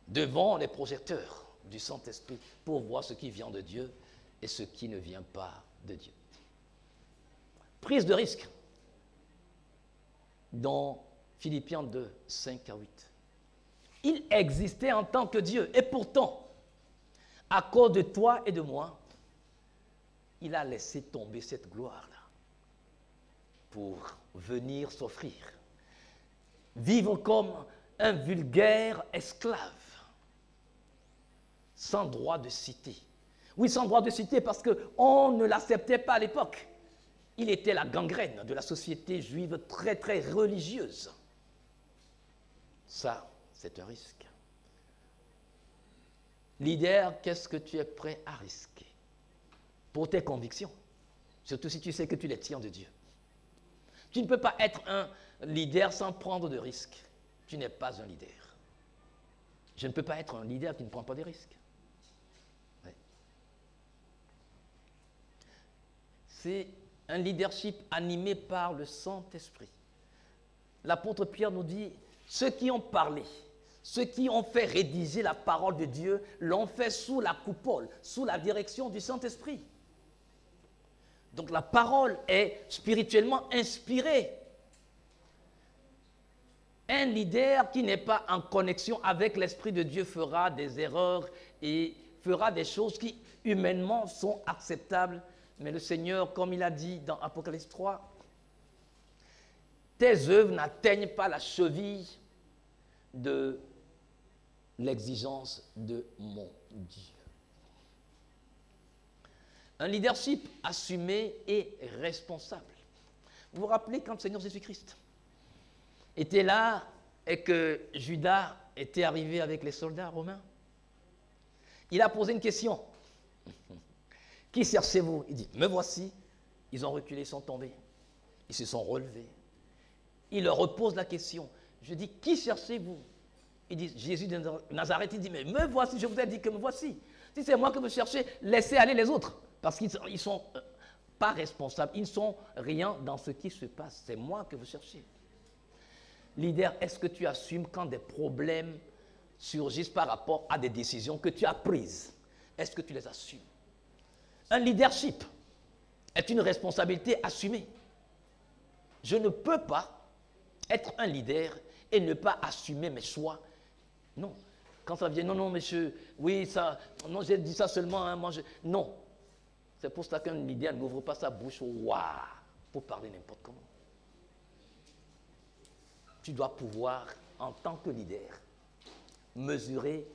Speaker 3: devant les projecteurs du Saint-Esprit pour voir ce qui vient de Dieu et ce qui ne vient pas de Dieu. Prise de risque dans Philippiens 2, 5 à 8. Il existait en tant que Dieu et pourtant, à cause de toi et de moi, il a laissé tomber cette gloire-là pour venir s'offrir, vivre comme un vulgaire esclave, sans droit de cité. Oui, sans droit de cité parce qu'on ne l'acceptait pas à l'époque. Il était la gangrène de la société juive très, très religieuse. Ça, c'est un risque. Leader, qu'est-ce que tu es prêt à risquer pour tes convictions? Surtout si tu sais que tu les tiens de Dieu. Tu ne peux pas être un leader sans prendre de risques. Tu n'es pas un leader. Je ne peux pas être un leader qui ne prend pas de risques. Ouais. C'est un leadership animé par le Saint-Esprit. L'apôtre Pierre nous dit, ceux qui ont parlé, ceux qui ont fait rédiger la parole de Dieu, l'ont fait sous la coupole, sous la direction du Saint-Esprit. Donc la parole est spirituellement inspirée. Un leader qui n'est pas en connexion avec l'Esprit de Dieu fera des erreurs et fera des choses qui humainement sont acceptables. Mais le Seigneur, comme il a dit dans Apocalypse 3, tes œuvres n'atteignent pas la cheville de l'exigence de mon Dieu. Un leadership assumé et responsable. Vous vous rappelez quand le Seigneur Jésus-Christ était là et que Judas était arrivé avec les soldats romains? Il a posé une question. Qui cherchez-vous? Il dit, me voici. Ils ont reculé, ils sont tombés. Ils se sont relevés. Il leur repose la question. Je dis, qui cherchez-vous? Ils disent, Jésus de Nazareth. Il dit, mais me voici, je vous ai dit que me voici. Si c'est moi que vous cherchez, laissez aller les autres. Parce qu'ils ne sont pas responsables. Ils ne sont rien dans ce qui se passe. C'est moi que vous cherchez. Leader, est-ce que tu assumes quand des problèmes surgissent par rapport à des décisions que tu as prises? Est-ce que tu les assumes? Un leadership est une responsabilité assumée. Je ne peux pas être un leader et ne pas assumer mes choix. Non. Quand ça vient, non, non, monsieur, oui, ça, non, j'ai dit ça seulement, hein, moi, non. C'est pour ça qu'un leader n'ouvre pas sa bouche, waouh, pour parler n'importe comment. Tu dois pouvoir, en tant que leader, mesurer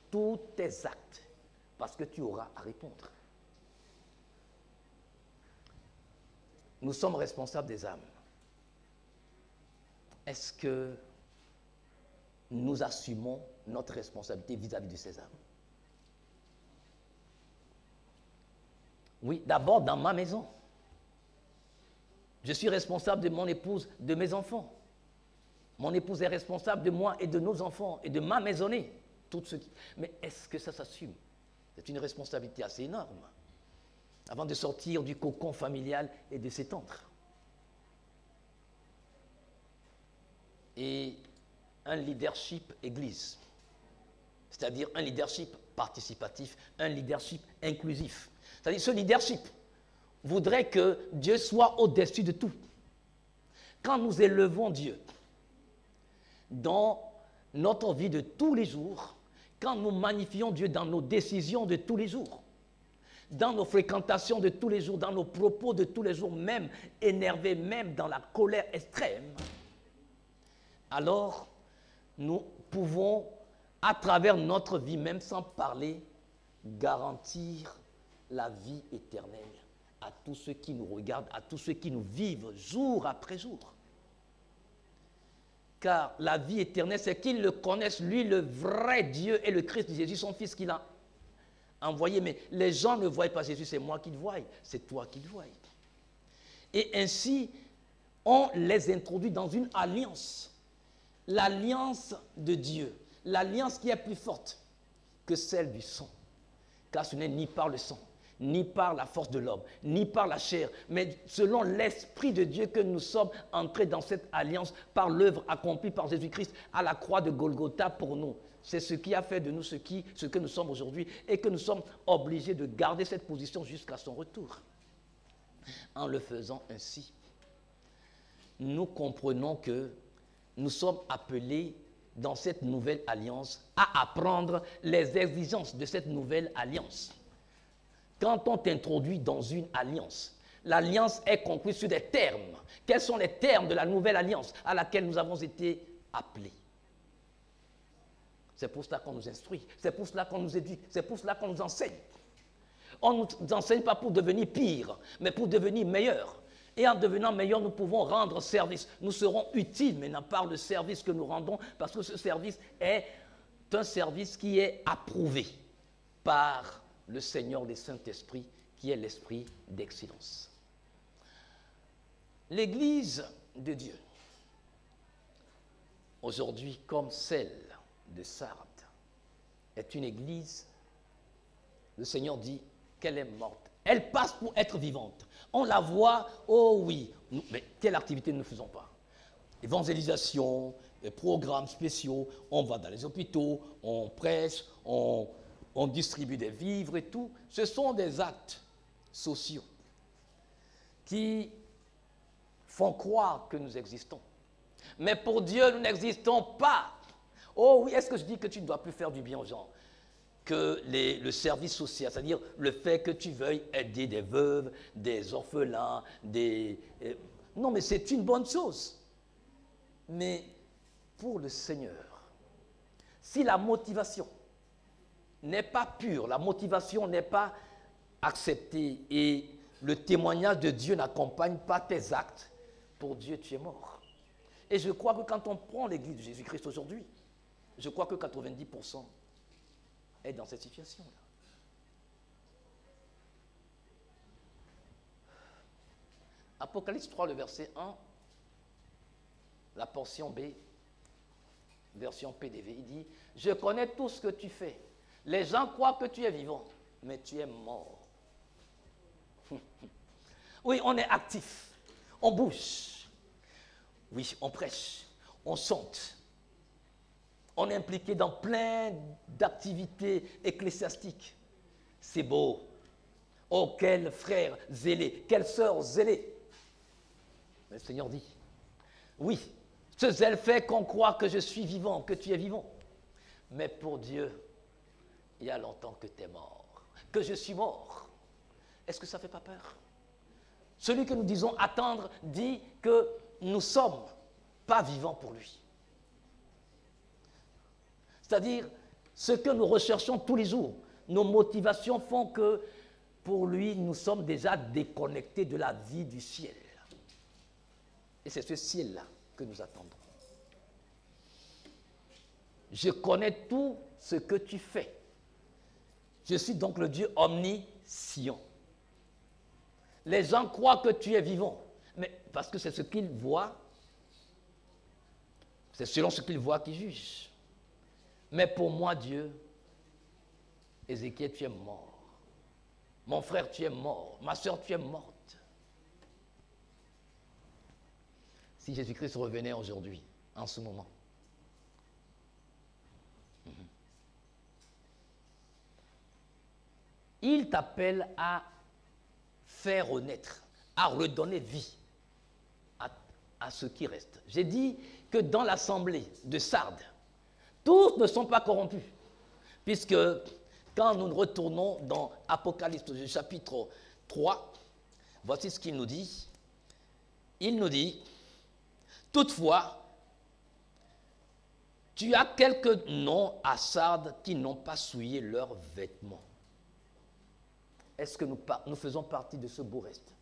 Speaker 3: tous tes actes, parce que tu auras à répondre. Nous sommes responsables des âmes. Est-ce que nous assumons notre responsabilité vis-à-vis de ces âmes? Oui, d'abord dans ma maison. Je suis responsable de mon épouse, de mes enfants. Mon épouse est responsable de moi et de nos enfants et de ma maisonnée. Mais est-ce que ça s'assume? C'est une responsabilité assez énorme. Avant de sortir du cocon familial et de s'étendre. Et un leadership église, c'est-à-dire un leadership participatif, un leadership inclusif. C'est-à-dire ce leadership voudrait que Dieu soit au-dessus de tout. Quand nous élevons Dieu dans notre vie de tous les jours, quand nous magnifions Dieu dans nos décisions de tous les jours, dans nos fréquentations de tous les jours, dans nos propos de tous les jours, même énervés, même dans la colère extrême, alors nous pouvons, à travers notre vie, même sans parler, garantir la vie éternelle à tous ceux qui nous regardent, à tous ceux qui nous vivent jour après jour. Car la vie éternelle, c'est qu'ils le connaissent, lui, le vrai Dieu et le Christ Jésus, son Fils qu'il a envoyé. Mais les gens ne voient pas Jésus, c'est moi qui le vois, c'est toi qui le vois. Et ainsi, on les introduit dans une alliance. L'alliance de Dieu, l'alliance qui est plus forte que celle du sang. car ce n'est ni par le sang, ni par la force de l'homme, ni par la chair, mais selon l'Esprit de Dieu que nous sommes entrés dans cette alliance par l'œuvre accomplie par Jésus-Christ à la croix de Golgotha pour nous. C'est ce qui a fait de nous ce que nous sommes aujourd'hui et que nous sommes obligés de garder cette position jusqu'à son retour. En le faisant ainsi, nous comprenons que nous sommes appelés dans cette nouvelle alliance à apprendre les exigences de cette nouvelle alliance. Quand on t'introduit dans une alliance, l'alliance est conclue sur des termes. Quels sont les termes de la nouvelle alliance à laquelle nous avons été appelés? C'est pour cela qu'on nous instruit, c'est pour cela qu'on nous éduque, c'est pour cela qu'on nous enseigne. On ne nous enseigne pas pour devenir pire, mais pour devenir meilleur. Et en devenant meilleur, nous pouvons rendre service. Nous serons utiles maintenant par le service que nous rendons, parce que ce service est un service qui est approuvé par le Seigneur des Saint-Esprits, qui est l'Esprit d'excellence. L'Église de Dieu, aujourd'hui comme celle de Sardes, est une église, le Seigneur dit qu'elle est morte. Elle passe pour être vivante. On la voit, oh oui, mais quelle activité nous ne faisons pas? Évangélisation, programmes spéciaux, on va dans les hôpitaux, on prêche, on distribue des vivres et tout. Ce sont des actes sociaux qui font croire que nous existons. Mais pour Dieu, nous n'existons pas. Oh oui, est-ce que je dis que tu ne dois plus faire du bien aux gens? Que le service social, c'est-à-dire le fait que tu veuilles aider des veuves, des orphelins, non, mais c'est une bonne chose. Mais pour le Seigneur, si la motivation n'est pas pure, la motivation n'est pas acceptée et le témoignage de Dieu n'accompagne pas tes actes, pour Dieu, tu es mort. Et je crois que quand on prend l'église de Jésus-Christ aujourd'hui, je crois que 90% est dans cette situation-là. Apocalypse 3, le verset 1, la portion B, version PDV, il dit « Je connais tout ce que tu fais. Les gens croient que tu es vivant, mais tu es mort. » Oui, on est actif, on bouge. Oui, on prêche, on chante. On est impliqué dans plein d'activités ecclésiastiques. C'est beau. Oh, quel frère zélé, quelle sœur zélée. Mais le Seigneur dit, oui, ce zèle fait qu'on croit que je suis vivant, que tu es vivant. Mais pour Dieu, il y a longtemps que tu es mort, que je suis mort. Est-ce que ça ne fait pas peur? Celui que nous disons attendre dit que nous ne sommes pas vivants pour lui. C'est-à-dire, ce que nous recherchons tous les jours, nos motivations font que, pour lui, nous sommes déjà déconnectés de la vie du ciel. Et c'est ce ciel-là que nous attendons. Je connais tout ce que tu fais. Je suis donc le Dieu omniscient. Les gens croient que tu es vivant, mais parce que c'est ce qu'ils voient, c'est selon ce qu'ils voient qu'ils jugent. Mais pour moi, Dieu, Ézéchiel, tu es mort. Mon frère, tu es mort. Ma soeur, tu es morte. Si Jésus-Christ revenait aujourd'hui, en ce moment, il t'appelle à faire renaître, à redonner vie à ce qui reste. J'ai dit que dans l'assemblée de Sardes, tous ne sont pas corrompus, puisque quand nous retournons dans Apocalypse chapitre 3, voici ce qu'il nous dit. Il nous dit, toutefois, tu as quelques noms à Sardes qui n'ont pas souillé leurs vêtements. Est-ce que nous faisons partie de ce beau reste?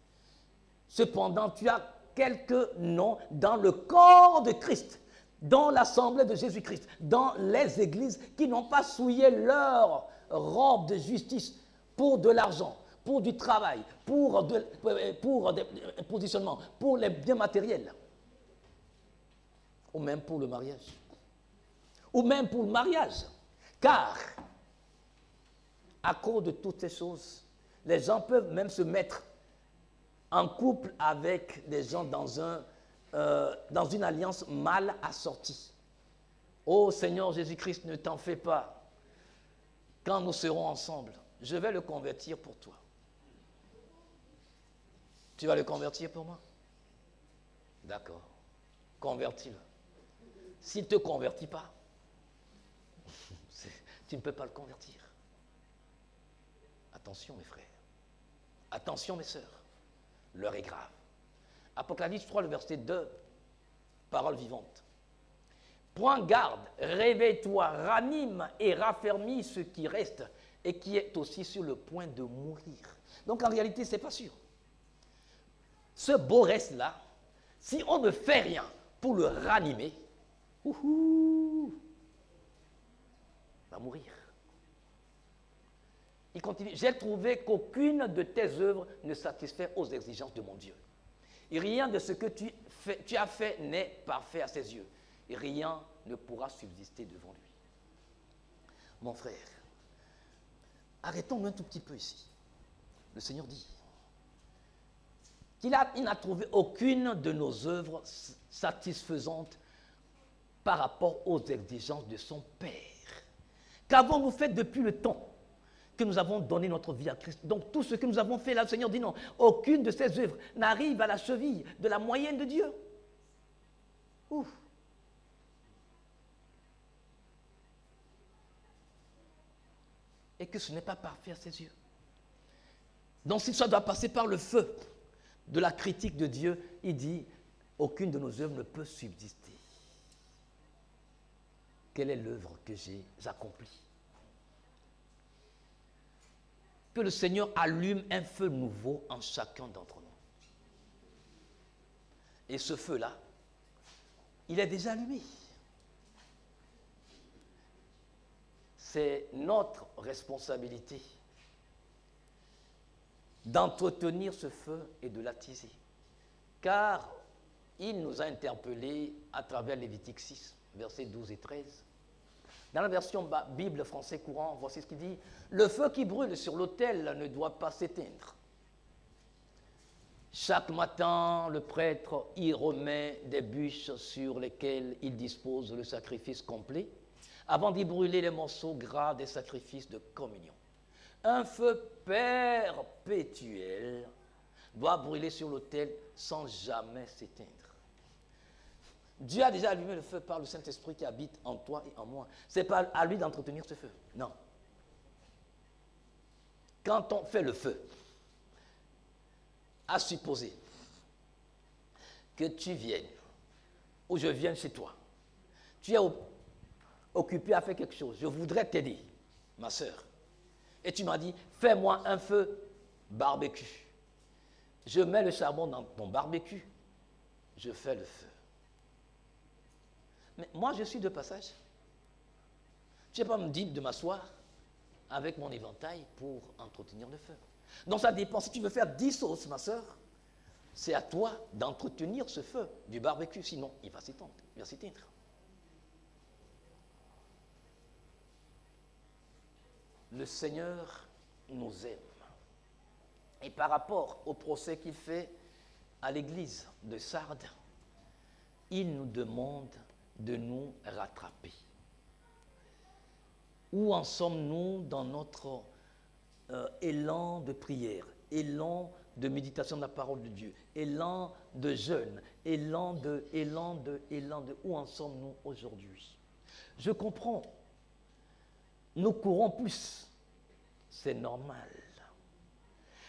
Speaker 3: Cependant, tu as quelques noms dans le corps de Christ, dans l'assemblée de Jésus-Christ, dans les églises qui n'ont pas souillé leur robe de justice pour de l'argent, pour du travail, pour des positionnements, pour les biens matériels, ou même pour le mariage. Ou même pour le mariage. Car à cause de toutes ces choses, les gens peuvent même se mettre en couple avec des gens dans une alliance mal assortie. Oh Seigneur Jésus-Christ, ne t'en fais pas. Quand nous serons ensemble, je vais le convertir pour toi. Tu vas le convertir pour moi? D'accord. Convertis-le. S'il ne te convertit pas, tu ne peux pas le convertir. Attention mes frères. Attention mes sœurs. L'heure est grave. Apocalypse 3, le verset 2, parole vivante. Prends garde, réveille-toi, ranime et raffermis ce qui reste et qui est aussi sur le point de mourir. Donc en réalité, ce n'est pas sûr. Ce beau reste-là, si on ne fait rien pour le ranimer, il va mourir. Il continue. J'ai trouvé qu'aucune de tes œuvres ne satisfait aux exigences de mon Dieu. Et rien de ce que tu as fait n'est parfait à ses yeux. Et rien ne pourra subsister devant lui. Mon frère, arrêtons-nous un tout petit peu ici. Le Seigneur dit qu'il n'a trouvé aucune de nos œuvres satisfaisantes par rapport aux exigences de son Père. Qu'avons-nous fait depuis le temps que nous avons donné notre vie à Christ? Donc tout ce que nous avons fait là, le Seigneur dit non, aucune de ces œuvres n'arrive à la cheville de la moyenne de Dieu. Ouf. Et que ce n'est pas parfait à ses yeux. Donc si ça doit passer par le feu de la critique de Dieu, il dit, aucune de nos œuvres ne peut subsister. Quelle est l'œuvre que j'ai accomplie? Que le Seigneur allume un feu nouveau en chacun d'entre nous. Et ce feu-là, il est déjà allumé. C'est notre responsabilité d'entretenir ce feu et de l'attiser. Car il nous a interpellés à travers Lévitique 6, versets 12 et 13. Dans la version Bible français courant, voici ce qu'il dit. Le feu qui brûle sur l'autel ne doit pas s'éteindre. Chaque matin, le prêtre y remet des bûches sur lesquelles il dispose le sacrifice complet, avant d'y brûler les morceaux gras des sacrifices de communion. Un feu perpétuel doit brûler sur l'autel sans jamais s'éteindre. Dieu a déjà allumé le feu par le Saint-Esprit qui habite en toi et en moi. Ce n'est pas à lui d'entretenir ce feu. Non. Quand on fait le feu, à supposer que tu viennes, ou je vienne chez toi, tu es occupé à faire quelque chose, je voudrais t'aider, ma soeur. Et tu m'as dit, fais-moi un feu barbecue. Je mets le charbon dans ton barbecue, je fais le feu. Mais moi, je suis de passage. Tu n'es pas me dire de m'asseoir avec mon éventail pour entretenir le feu. Donc ça dépend. Si tu veux faire 10 sauces, ma soeur, c'est à toi d'entretenir ce feu du barbecue. Sinon, il va s'éteindre. Le Seigneur nous aime. Et par rapport au procès qu'il fait à l'église de Sardes, il nous demande de nous rattraper. Où en sommes-nous dans notre élan de prière, élan de méditation de la parole de Dieu, élan de jeûne, élan de... Où en sommes-nous aujourd'hui? Je comprends. Nous courons plus. C'est normal.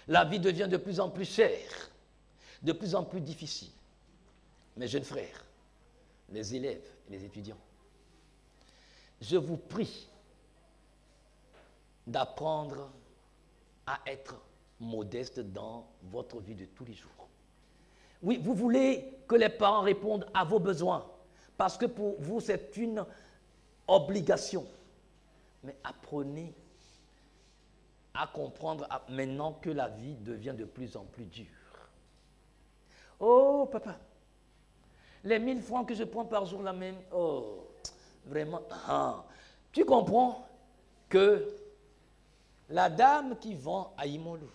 Speaker 3: La vie devient de plus en plus chère, de plus en plus difficile. Mes jeunes frères, les élèves et les étudiants, je vous prie d'apprendre à être modeste dans votre vie de tous les jours. Oui, vous voulez que les parents répondent à vos besoins, parce que pour vous, c'est une obligation. Mais apprenez à comprendre maintenant que la vie devient de plus en plus dure. Oh, papa, les 1000 francs que je prends par jour, la même, oh, vraiment, tu comprends que La dame qui vend à Imolou,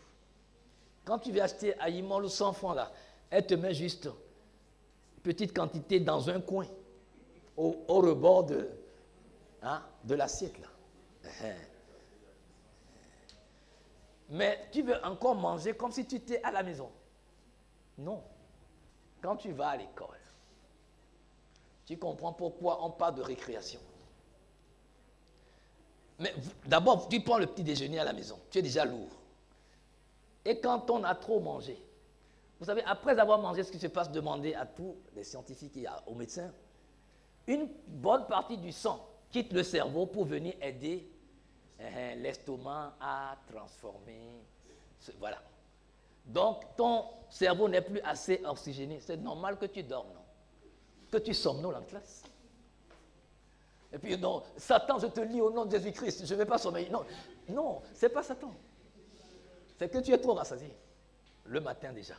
Speaker 3: quand tu veux acheter à Imolou 100 francs là, elle te met juste une petite quantité dans un coin, au rebord de l'assiette là. Mais tu veux encore manger comme si tu étais à la maison. Non. Quand tu vas à l'école, tu comprends pourquoi on parle de récréation. Mais d'abord, tu prends le petit déjeuner à la maison. Tu es déjà lourd. Et quand on a trop mangé, vous savez, après avoir mangé, ce qui se passe, demandez à tous les scientifiques et aux médecins, une bonne partie du sang quitte le cerveau pour venir aider l'estomac à transformer. Voilà. Donc, ton cerveau n'est plus assez oxygéné. C'est normal que tu dormes, non? Que tu somnoles en classe. Et puis, non, Satan, je te lis au nom de Jésus-Christ, je ne vais pas sommeiller. Non, non, ce n'est pas Satan. C'est que tu es trop rassasié. Le matin déjà.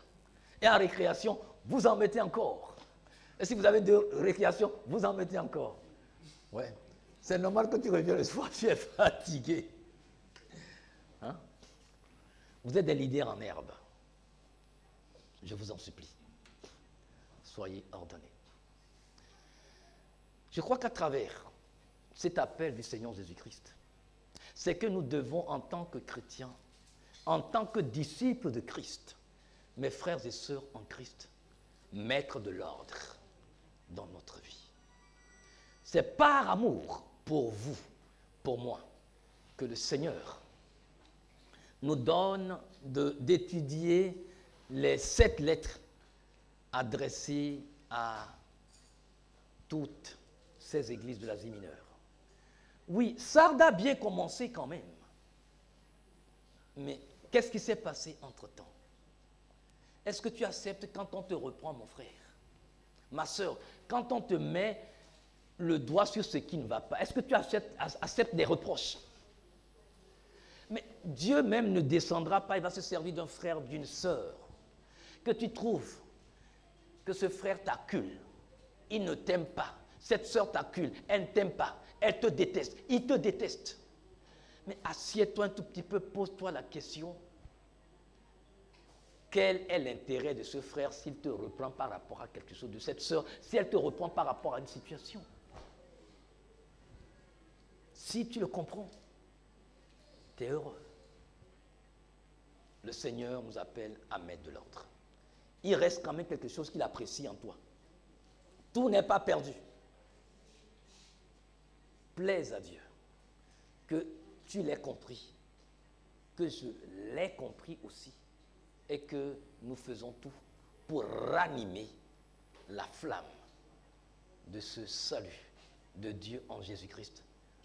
Speaker 3: Et en récréation, vous en mettez encore. Et si vous avez de récréation, vous en mettez encore. Ouais. C'est normal que tu reviennes le soir, tu es fatigué. Hein? Vous êtes des leaders en herbe. Je vous en supplie. Soyez ordonnés. Je crois qu'à travers cet appel du Seigneur Jésus-Christ, c'est que nous devons, en tant que chrétiens, en tant que disciples de Christ, mes frères et sœurs en Christ, mettre de l'ordre dans notre vie. C'est par amour pour vous, pour moi, que le Seigneur nous donne d'étudier les 7 lettres adressées à toutes ces églises de l'Asie mineure. Oui, Sardes a bien commencé quand même. Mais qu'est-ce qui s'est passé entre-temps? Est-ce que tu acceptes quand on te reprend, mon frère? Ma soeur, quand on te met le doigt sur ce qui ne va pas, est-ce que tu acceptes des reproches? Mais Dieu même ne descendra pas, il va se servir d'un frère, d'une sœur, que tu trouves que ce frère t'accule, il ne t'aime pas, cette sœur t'accule, elle ne t'aime pas, elle te déteste, il te déteste. Mais assieds-toi un tout petit peu, pose-toi la question, quel est l'intérêt de ce frère s'il te reprend par rapport à quelque chose, de cette sœur, si elle te reprend par rapport à une situation? Si tu le comprends, tu es heureux. Le Seigneur nous appelle à mettre de l'ordre. Il reste quand même quelque chose qu'il apprécie en toi. Tout n'est pas perdu. Plaise à Dieu que tu l'aies compris, que je l'ai compris aussi, et que nous faisons tout pour ranimer la flamme de ce salut de Dieu en Jésus-Christ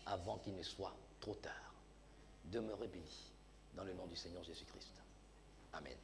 Speaker 3: avant qu'il ne soit trop tard. Demeurez bénis dans le nom du Seigneur Jésus-Christ. Amen.